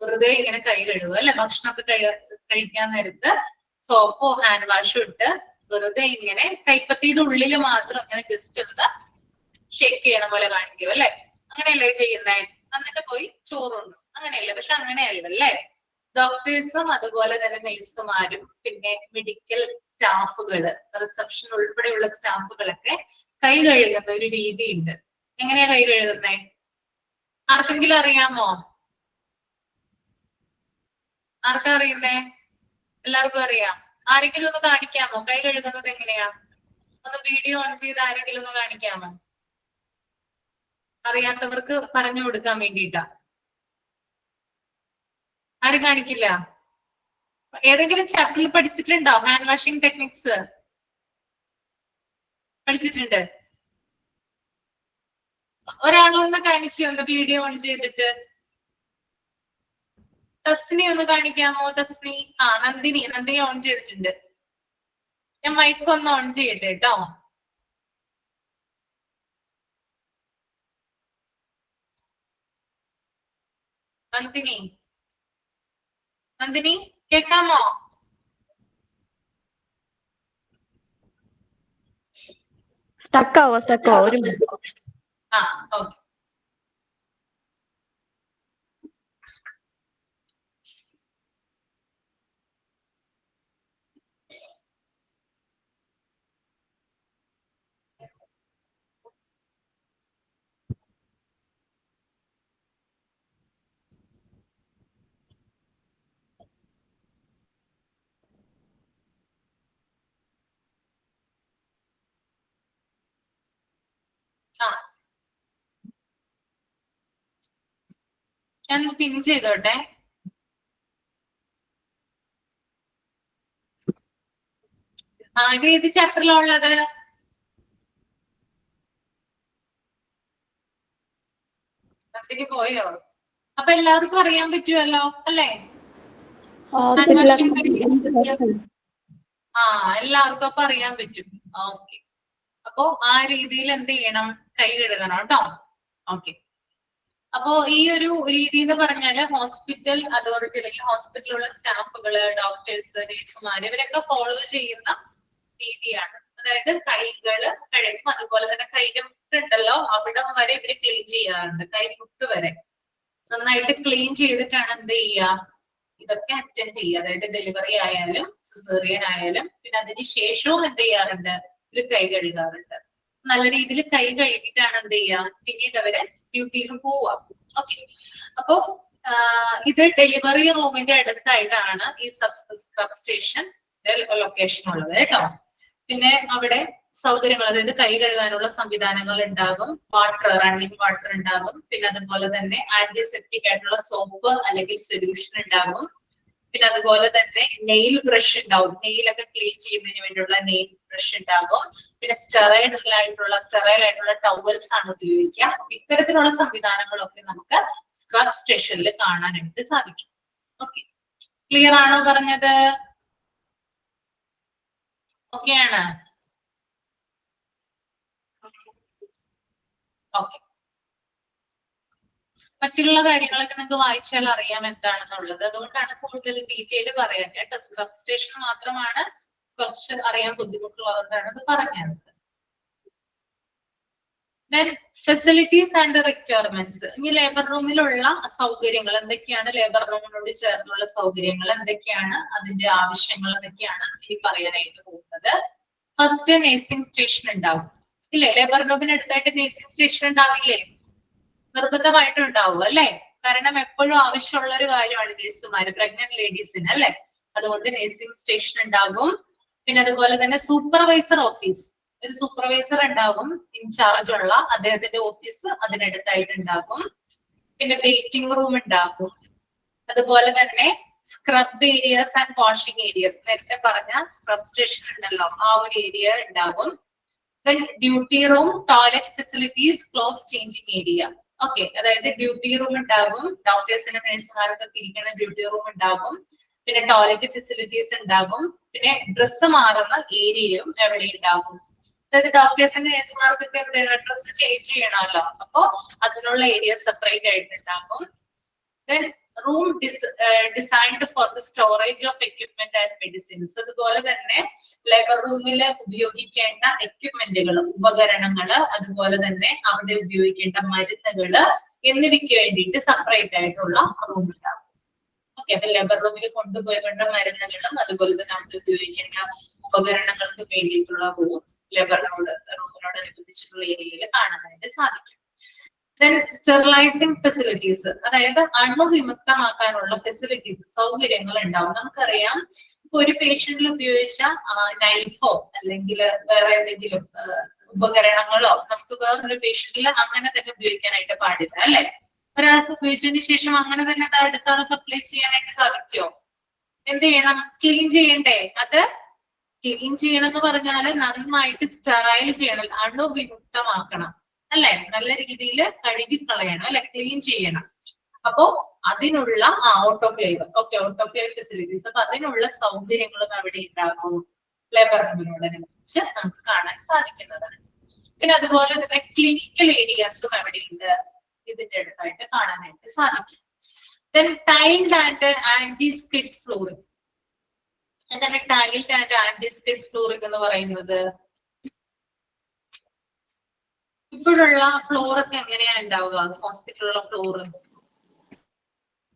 [SPEAKER 1] വെറുതെ ഇങ്ങനെ കൈ കഴുകുക അല്ലെ? ഭക്ഷണമൊക്കെ കഴിക്കാൻ നേരത്ത് സോപ്പോ ഹാൻഡ് വാഷോ ഇട്ട് വെറുതെ ഇങ്ങനെ കൈപ്പത്തിയുടെ ഉള്ളിൽ മാത്രം ഇങ്ങനെ ജസ്റ്റ് ഒന്ന് ഷേക്ക് ചെയ്യണ പോലെ കാണിക്കും അല്ലെ? അങ്ങനെയല്ലേ ചെയ്യുന്നേ? എന്നിട്ട് പോയി ചോറുണ്ടു, അങ്ങനെയല്ലേ? പക്ഷെ അങ്ങനെയല്ല അല്ലേ? ഡോക്ടേഴ്സും അതുപോലെ തന്നെ നഴ്സുമാരും പിന്നെ മെഡിക്കൽ സ്റ്റാഫുകള്, റിസപ്ഷൻ ഉൾപ്പെടെയുള്ള സ്റ്റാഫുകളൊക്കെ കൈ കഴുകുന്ന ഒരു രീതിയുണ്ട്. എങ്ങനെയാ കൈ കഴുകുന്നേ? ആർക്കെങ്കിലും അറിയാമോ? ആർക്കാ അറിയുന്നേ? എല്ലാവർക്കും അറിയാം. ആരെങ്കിലും ഒന്ന് കാണിക്കാമോ കൈ കഴുകുന്നത് എങ്ങനെയാ? ഒന്ന് വീഡിയോ ഓൺ ചെയ്ത് ആരെങ്കിലും ഒന്ന് കാണിക്കാമോ? അറിയാത്തവർക്ക് പറഞ്ഞു കൊടുക്കാൻ വേണ്ടിയിട്ടാ. ആരും കാണിക്കില്ല? ഏതെങ്കിലും ചാപ്റ്ററിൽ പഠിച്ചിട്ടുണ്ടോ ഹാൻഡ് വാഷിംഗ് ടെക്നിക്സ്? പഠിച്ചിട്ടുണ്ട്. ഒരാളൊന്ന് കാണിച്ചു ഒന്ന് വീഡിയോ ഓൺ ചെയ്തിട്ട്. തസ്നി ഒന്ന് കാണിക്കാമോ? തസ്നി. നന്ദിനി ഓൺ ചെയ്തിട്ടുണ്ട്. ഞാൻ മൈക്ക് ഒന്ന് ഓൺ ചെയ്യട്ടെ കേട്ടോ. നന്ദിനി കേൾക്കാമോ?
[SPEAKER 6] സ്റ്റക്കാവോ ഒരു
[SPEAKER 1] ഓക്കെ. ഞാൻ പിൻ ചെയ്തോട്ടെ. ഇത് ഏത് ചാപ്റ്ററിലാ ഉള്ളത്? നന്ദിനി പോയോ? അപ്പൊ എല്ലാവർക്കും അറിയാൻ പറ്റുമല്ലോ അല്ലേ? എല്ലാവർക്കും അപ്പൊ അറിയാൻ പറ്റും. ഓക്കെ. അപ്പോ ആ രീതിയിൽ എന്ത് ചെയ്യണം? കൈ കഴുകണം കേട്ടോ. ഓക്കെ. അപ്പോ ഈ ഒരു രീതി എന്ന് പറഞ്ഞാല് ഹോസ്പിറ്റൽ അതോറിറ്റി അല്ലെങ്കിൽ ഹോസ്പിറ്റലിലുള്ള സ്റ്റാഫുകള്, ഡോക്ടേഴ്സ്, നഴ്സുമാര് ഇവരൊക്കെ ഫോളോ ചെയ്യുന്ന രീതിയാണ്. അതായത് കൈകള് കഴുകും, അതുപോലെ തന്നെ കൈയുടെ മുട്ടുണ്ടല്ലോ അവിടം വരെ ഇവര് ക്ലീൻ ചെയ്യാറുണ്ട്. കൈമുട്ട് വരെ നന്നായിട്ട് ക്ലീൻ ചെയ്തിട്ടാണ് എന്ത് ചെയ്യുക? ഇതൊക്കെ അറ്റൻഡ് ചെയ്യുക. അതായത് ഡെലിവറി ആയാലും സിസേറിയൻ ആയാലും പിന്നെ അതിന് ശേഷവും എന്ത് ചെയ്യാറുണ്ട്? ഒരു കൈ കഴുകാറുണ്ട്. നല്ല രീതിയിൽ കൈ കഴുകിയിട്ടാണ് എന്ത് ചെയ്യുക? പിന്നീട് അവര് ഡ്യൂട്ടിയിൽ പോവുക. ഓക്കെ. അപ്പോ ഇത് ഡെലിവറി റൂമിന്റെ അടുത്തായിട്ടാണ് ഈ സ്ക്രബ് സ്റ്റേഷൻ ലൊക്കേഷൻ ഉള്ളത് കേട്ടോ. പിന്നെ അവിടെ സൗകര്യങ്ങൾ, അതായത് കൈ കഴുകാനുള്ള സംവിധാനങ്ങൾ ഉണ്ടാകും, റണ്ണിങ് വാട്ടർ ഉണ്ടാകും, പിന്നെ അതുപോലെ തന്നെ ആന്റിസെപ്റ്റിക് ആയിട്ടുള്ള സോപ്പ് അല്ലെങ്കിൽ സൊല്യൂഷൻ ഉണ്ടാകും. പിന്നെ അതുപോലെ തന്നെ നെയിൽ ബ്രഷ് ഉണ്ടാവും, നെയിലൊക്കെ ക്ലീൻ ചെയ്യുന്നതിന് വേണ്ടിയുള്ള നെയിൽ ബ്രഷ് ഉണ്ടാകും. പിന്നെ സ്റ്റെറൈൽ ആയിട്ടുള്ള ടവൽസ് ആണ് ഉപയോഗിക്കുക. ഇത്തരത്തിലുള്ള സംവിധാനങ്ങളൊക്കെ നമുക്ക് സ്ക്രബ് സ്റ്റേഷനിൽ കാണാനായിട്ട് സാധിക്കും. ഓക്കെ, ക്ലിയർ ആണോ പറഞ്ഞത്? ഓക്കെ ആണ്. ഓക്കെ. മറ്റുള്ള കാര്യങ്ങളൊക്കെ നിങ്ങൾക്ക് വായിച്ചാൽ അറിയാം എന്താണെന്നുള്ളത്. അതുകൊണ്ടാണ് കൂടുതൽ ഡീറ്റെയിൽ പറയാൻ കേട്ടോ. സ്ക്രബ് സ്റ്റേഷൻ മാത്രമാണ് കുറച്ച് അറിയാൻ ബുദ്ധിമുട്ടുള്ളതുകൊണ്ടാണ് ഇത് പറഞ്ഞത്. Then facilities and requirements. ഇനി ലേബർ റൂമിലുള്ള സൗകര്യങ്ങൾ എന്തൊക്കെയാണ്, ലേബർ റൂമിനോട് ചേർന്നുള്ള സൗകര്യങ്ങൾ എന്തൊക്കെയാണ്, അതിന്റെ ആവശ്യങ്ങൾ എന്തൊക്കെയാണ് ഇനി പറയാനായിട്ട് പോകുന്നത്. ഫസ്റ്റ്, നഴ്സിംഗ് സ്റ്റേഷൻ ഉണ്ടാവും ഇല്ലേ? ലേബർ റൂമിന് അടുത്തായിട്ട് നഴ്സിംഗ് സ്റ്റേഷൻ ഉണ്ടാവില്ലേ? നിർബന്ധമായിട്ടും ഉണ്ടാവും അല്ലെ? കാരണം എപ്പോഴും ആവശ്യമുള്ള ഒരു കാര്യമാണ് നഴ്സുമാര്, പ്രഗ്നന്റ് ലേഡീസിന് അല്ലെ? അതുകൊണ്ട് നഴ്സിംഗ് സ്റ്റേഷൻ ഉണ്ടാകും. പിന്നെ അതുപോലെ തന്നെ സൂപ്പർവൈസർ ഓഫീസ്, ഒരു സൂപ്പർവൈസർ ഉണ്ടാകും, ഇൻചാർജ് ഉള്ള അദ്ദേഹത്തിന്റെ ഓഫീസ് അതിനടുത്തായിട്ട് ഉണ്ടാകും. പിന്നെ വെയിറ്റിംഗ് റൂം ഉണ്ടാകും. അതുപോലെ തന്നെ scrub areas and washing areas, നേരത്തെ പറഞ്ഞ സ്ക്രബ് സ്റ്റേഷൻ ഉണ്ടല്ലോ ആ ഒരു ഏരിയ ഉണ്ടാകും. Duty room, toilet facilities, cloth changing area. Okay, അതായത് ഡ്യൂട്ടി റൂം ഉണ്ടാകും, ഡോക്ടേഴ്സിനും നഴ്സുമാർക്കൊക്കെ ഇരിക്കുന്ന ഡ്യൂട്ടി റൂം ഉണ്ടാകും. പിന്നെ ടോയ്ലറ്റ് ഫെസിലിറ്റീസ് ഉണ്ടാകും. പിന്നെ ഡ്രസ്സ് മാറുന്ന ഏരിയയും എവിടെ ഉണ്ടാകും. അതായത് ഡോക്ടേഴ്സിന്റെ നഴ്സുമാർക്കൊക്കെ ഡ്രസ്സ് ചേഞ്ച് ചെയ്യണമല്ലോ, അപ്പോ അതിനുള്ള ഏരിയ സെപ്പറേറ്റ് ആയിട്ട് ഉണ്ടാകും. Then room designed for the storage of equipment and medicines. അതുപോലെ തന്നെ ലേബർ റൂമിൽ ഉപയോഗിക്കേണ്ട എക്യുപ്മെന്റുകൾ, ഉപകരണങ്ങള്, അതുപോലെ തന്നെ അവിടെ ഉപയോഗിക്കേണ്ട മരുന്നുകള് എന്നിവയ്ക്ക് വേണ്ടിയിട്ട് സെപ്പറേറ്റ് ആയിട്ടുള്ള റൂം ഉണ്ടാകും. ഓക്കെ, അപ്പൊ ലേബർ റൂമിൽ കൊണ്ടുപോയേണ്ട മരുന്നുകളും അതുപോലെ തന്നെ അവിടെ ഉപയോഗിക്കേണ്ട ഉപകരണങ്ങൾക്ക് വേണ്ടിയിട്ടുള്ള റൂം ലേബർ റൂമിനോടനുബന്ധിച്ചിട്ടുള്ള ഏരിയയിൽ കാണാനായിട്ട് സാധിക്കും. ദെൻ സ്റ്റെറിലൈസിംഗ് ഫെസിലിറ്റീസ്, അതായത് അണുവിമുക്തമാക്കാനുള്ള ഫെസിലിറ്റീസ്, സൗകര്യങ്ങൾ ഉണ്ടാവും. നമുക്കറിയാം ഒരു പേഷ്യന്റിൽ ഉപയോഗിച്ച നൈഫോ അല്ലെങ്കിൽ വേറെ എന്തെങ്കിലും ഉപകരണങ്ങളോ നമുക്ക് വേറൊരു പേഷ്യന്റിൽ അങ്ങനെ തന്നെ ഉപയോഗിക്കാനായിട്ട് പാടില്ല അല്ലെ. ഒരാൾക്ക് ഉപയോഗിച്ചതിന് ശേഷം അങ്ങനെ തന്നെ അത് അടുത്ത ആൾക്ക് അപ്ലൈ ചെയ്യാനായിട്ട് സാധിക്കുമോ? എന്ത് ചെയ്യണം? ക്ലീൻ ചെയ്യണ്ടേ? അത് ക്ലീൻ ചെയ്യണം എന്ന് പറഞ്ഞാല് നന്നായിട്ട് സ്റ്റെറൈൽ ചെയ്യണം, അണുവിമുക്തമാക്കണം അല്ലെ, നല്ല രീതിയിൽ കഴുകി കളയണം അല്ലെ, ക്ലീൻ ചെയ്യണം. അപ്പോ അതിനുള്ള ഓട്ടോക്ലേവ്, ഓട്ടോക്ലേവ് ഫെസിലിറ്റീസ്, അപ്പൊ അതിനുള്ള സൗകര്യങ്ങളും അവിടെ ഉണ്ടാകും ലേബർ റൂമിനോടനുബന്ധിച്ച് നമുക്ക് കാണാൻ സാധിക്കുന്നതാണ്. പിന്നെ അതുപോലെ തന്നെ ക്ലിനിക്കൽ ഏരിയാസും അവിടെ ഉണ്ട്, ഇതിന്റെ അടുത്തായിട്ട് കാണാനായിട്ട് സാധിക്കും. Then tiled and anti-skid flooring. എന്താണ് tiled and anti-skid flooring എന്ന് പറയുന്നത്? ഇപ്പോഴുള്ള ഫ്ലോർ ഒക്കെ എങ്ങനെയാ ഉണ്ടാവുക ഹോസ്പിറ്റലിലുള്ള ഫ്ലോർ?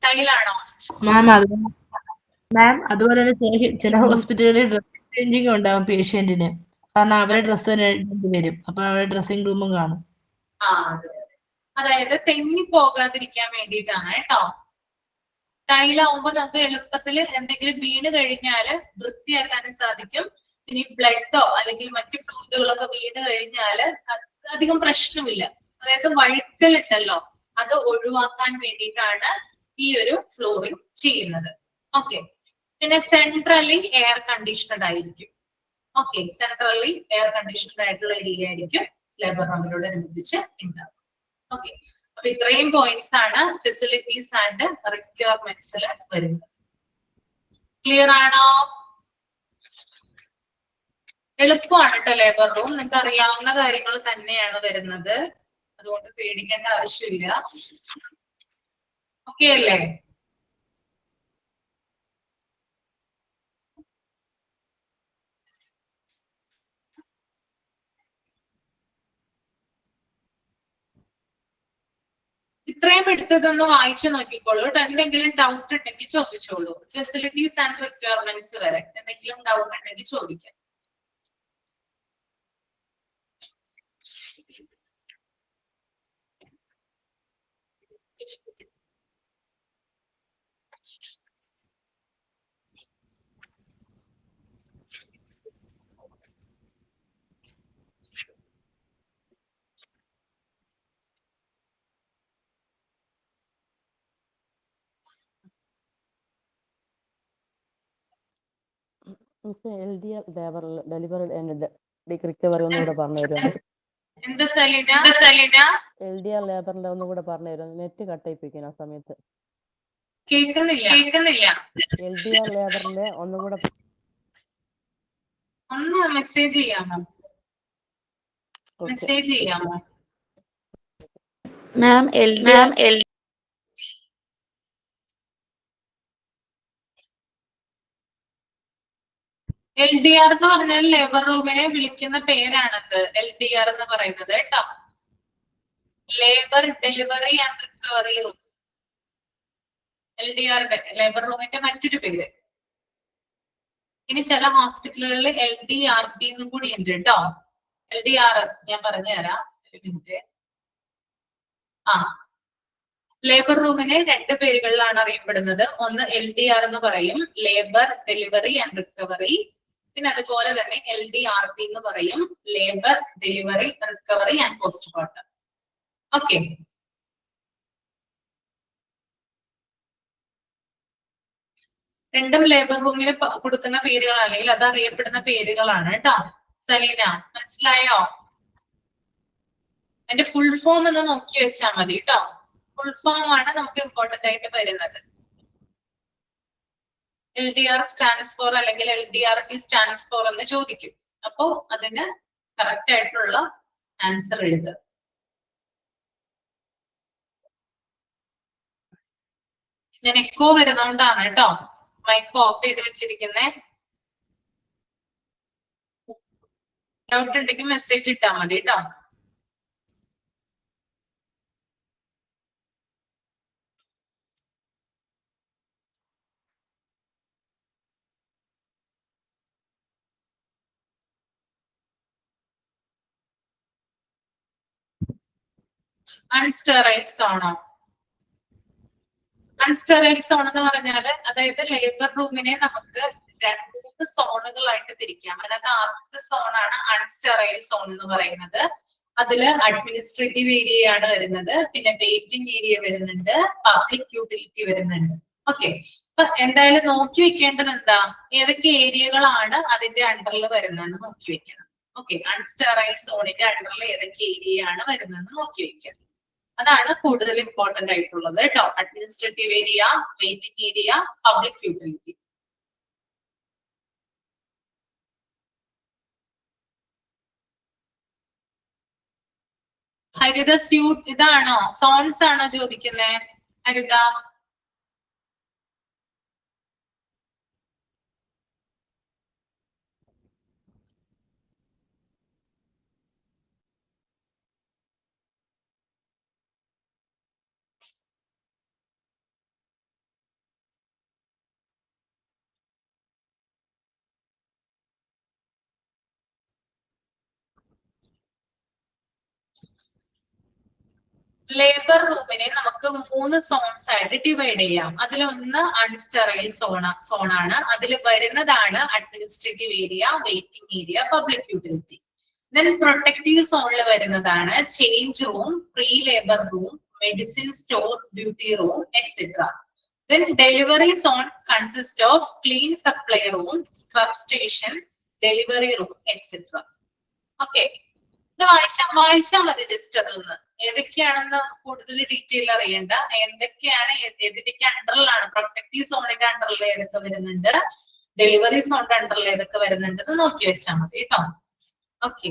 [SPEAKER 1] ടൈലാണോ?
[SPEAKER 2] മാം അതുപോലെ തന്നെ ചില ഹോസ്പിറ്റലുകളിൽ ഡ്രസ് ചേഞ്ചിങ് ഉണ്ടാവും പേഷ്യന്റിന്, കാരണം അവരെ ഡ്രസ്സ് തന്നെ ഇടേണ്ടി വരും, അപ്പൊ അവരുടെ ഡ്രസ്സിംഗ് റൂമും കാണും.
[SPEAKER 1] അതായത് തെന്നി പോകാതിരിക്കാൻ വേണ്ടിയിട്ടാണ് കേട്ടോ. ടൈലാവുമ്പോ നമുക്ക് എളുപ്പത്തിൽ എന്തെങ്കിലും വീണ് കഴിഞ്ഞാല് വൃത്തിയാക്കാനും സാധിക്കും. ഇനി ബ്ലഡോ അല്ലെങ്കിൽ മറ്റു ഫ്ലൂയിഡുകളൊക്കെ വീണ് കഴിഞ്ഞാല് അധികം പ്രശ്നമില്ല. അതായത് വഴുക്കലുണ്ടല്ലോ, അത് ഒഴിവാക്കാൻ വേണ്ടിയിട്ടാണ് ഈ ഒരു ഫ്ലോറിംഗ് ചെയ്യുന്നത്. ഓക്കെ. പിന്നെ സെൻട്രലി എയർ കണ്ടീഷണഡ് ആയിരിക്കും. ഓക്കെ, സെൻട്രലി എയർ കണ്ടീഷണഡ് ആയിട്ടുള്ള ഏരിയ ആയിരിക്കും ലേബർ റൂമിനോടനുബന്ധിച്ച് ഉണ്ടാവും. ഓക്കെ, അപ്പൊ ഇത്രയും പോയിന്റ്സ് ആണ് ഫെസിലിറ്റീസ് ആൻഡ് റിക്വയർമെന്റ്സിൽ വരുന്നത്. ക്ലിയർ ആണോ? എളുപ്പമാണ് കേട്ടോ ലേബർ റൂം, നിങ്ങൾക്ക് അറിയാവുന്ന കാര്യങ്ങൾ തന്നെയാണ് വരുന്നത്, അതുകൊണ്ട് പേടിക്കേണ്ട ആവശ്യമില്ല. ഓക്കെ അല്ലേ? ഇത്രയും എടുത്തതൊന്ന് വായിച്ചു നോക്കിക്കോളൂ. എന്തെങ്കിലും ഡൗട്ട് ഉണ്ടെങ്കിൽ ചോദിച്ചോളൂ. ഫെസിലിറ്റീസ് ആൻഡ് റിക്വയർമെന്റ്സ് വരെ എന്തെങ്കിലും ഡൗട്ട് ഉണ്ടെങ്കിൽ ചോദിക്കാം.
[SPEAKER 3] ഡെലിവറി റിക്കവറി ഒന്നും കൂടെ പറഞ്ഞു തരുമോ?
[SPEAKER 1] എന്താ സലീന?
[SPEAKER 3] LDR ലേബറിന്റെ ഒന്നും കൂടെ പറഞ്ഞു തരുമോ? നെറ്റ് കട്ടയിപ്പിക്കണം ആ സമയത്ത്.
[SPEAKER 1] കേൾക്കുന്നില്ല.
[SPEAKER 3] LDR ലേബറിന്റെ ഒന്നും കൂടെ
[SPEAKER 1] ഒന്ന് മെസ്സേജ് ചെയ്യാമോ?
[SPEAKER 5] മാം
[SPEAKER 1] LDR എന്ന് പറഞ്ഞാൽ ലേബർ റൂമിനെ വിളിക്കുന്ന പേരാണത്. LDR എന്ന് പറയുന്നത് കേട്ടോ, labour delivery and recovery room. LDR labour റൂമിന്റെ മറ്റൊരു പേര്. ഇനി ചില ഹോസ്പിറ്റലുകളിൽ LDRP എന്നും കൂടി ഉണ്ട് കേട്ടോ. LDRS ഞാൻ പറഞ്ഞുതരാം, ഒരു മിനിറ്റ്. ലേബർ റൂമിനെ രണ്ട് പേരുകളിലാണ് അറിയപ്പെടുന്നത്. ഒന്ന് LDR എന്ന് പറയും, ലേബർ ഡെലിവറി ആൻഡ് റിക്കവറി. പിന്നെ അതുപോലെ തന്നെ LDRP എന്ന് പറയും, labour delivery recovery and postmortem. Okay, രണ്ടും ലേബർ റൂമിന് കൊടുക്കുന്ന പേരുകൾ അല്ലെങ്കിൽ അത് അറിയപ്പെടുന്ന പേരുകളാണ് കേട്ടോ. സലീന മനസ്സിലായോ? അതിന്റെ ഫുൾ ഫോം ഒന്ന് നോക്കി വെച്ചാൽ മതി കേട്ടോ. ഫുൾ ഫോം ആണ് നമുക്ക് ഇമ്പോർട്ടന്റ് ആയിട്ട് വരുന്നത്. LDR സ്റ്റാൻഡ്സ് ഫോർ അല്ലെങ്കിൽ LDRP സ്റ്റാൻഡ്സ് ഫോർ എന്ന് ചോദിക്കും. അപ്പോ അതിന് കറക്റ്റ് ആയിട്ടുള്ള ആൻസർ എഴുതുക. ഞാൻ എക്കോ വരുന്നോണ്ടാണ് കേട്ടോ മൈക്ക് ഓഫ് ചെയ്ത് വെച്ചിരിക്കുന്നേ. ഡൗട്ട് ഉണ്ടെങ്കിൽ മെസ്സേജ് ഇട്ടാ മതി കേട്ടോ. അൺസ്റ്റെറൈൽ സോണോ? അൺസ്റ്റെറൈൽ സോൺ എന്ന് പറഞ്ഞാല് അതായത് ലേബർ റൂമിനെ നമുക്ക് മൂന്ന് സോണുകളായിട്ട് തിരിക്കാം. അതിനകത്ത് ആദ്യത്തെ സോണാണ് അൺസ്റ്റെറൈൽ സോൺ എന്ന് പറയുന്നത്. അതില് അഡ്മിനിസ്ട്രേറ്റീവ് ഏരിയ ആണ് വരുന്നത്, പിന്നെ വെയിറ്റിംഗ് ഏരിയ വരുന്നുണ്ട്, പബ്ലിക് യൂട്ടിലിറ്റി വരുന്നുണ്ട്. ഓക്കെ, അപ്പൊ എന്തായാലും നോക്കി വെക്കേണ്ടത് എന്താ, ഏതൊക്കെ ഏരിയകളാണ് അതിന്റെ അണ്ടറിൽ വരുന്നതെന്ന് നോക്കി വെക്കണം. ഓക്കെ, അൺസ്റ്റെറൈൽ സോണിന്റെ അണ്ടറിൽ ഏതൊക്കെ ഏരിയയാണ് വരുന്നതെന്ന് നോക്കി വെക്കുക. അതാണ് കൂടുതൽ ഇമ്പോർട്ടന്റ് ആയിട്ടുള്ളത് കേട്ടോ. Administrative area, waiting area, public utility. Haritha suite ഇതാണോ, സോൺസ് ആണോ ചോദിക്കുന്നത് ഹരിത? ലേബർ റൂമിനെ നമുക്ക് മൂന്ന് സോൺസ് ആയിട്ട് ഡിവൈഡ് ചെയ്യാം. അതിലൊന്ന് അൺസ്റ്റെറൈൽ സോണാണ്. അതിൽ വരുന്നതാണ് administrative area, waiting area, public utility. Then protective സോണിൽ വരുന്നതാണ് change room, pre labour room, medicine store, duty room, etcetera. Then delivery zone consists of clean supply room, scrub station, delivery room, etc. Okay. ഇത് വായിച്ചാൽ മതി ജസ്റ്റ് അതൊന്ന്. ഏതൊക്കെയാണെന്ന് കൂടുതൽ ഡീറ്റെയിൽ അറിയണ്ട. എന്തൊക്കെയാണ് ഏതൊക്കെ അണ്ടറിലാണ്, പ്രൊട്ടക്റ്റീവ് സോണിന്റെ അണ്ടറിൽ ഏതൊക്കെ വരുന്നുണ്ട്, ഡെലിവറി സോണിന്റെ അണ്ടറിൽ ഏതൊക്കെ വരുന്നുണ്ട് എന്ന് നോക്കി വെച്ചാൽ മതി കേട്ടോ. ഓക്കെ,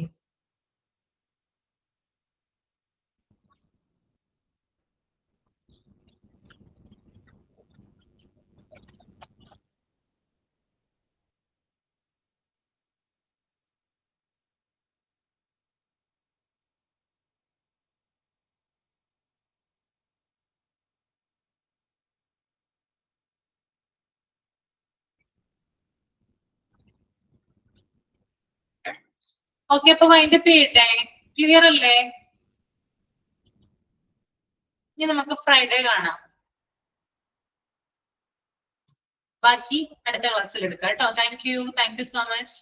[SPEAKER 1] ഓക്കെ, അപ്പൊ വൈൻഡപ്പ് ചെയ്യട്ടെ. ക്ലിയർ അല്ലേ? ഇനി നമുക്ക് ഫ്രൈഡേ കാണാം. ബാക്കി അടുത്ത ക്ലാസ്സിൽ എടുക്കാം കേട്ടോ. Thank you so much.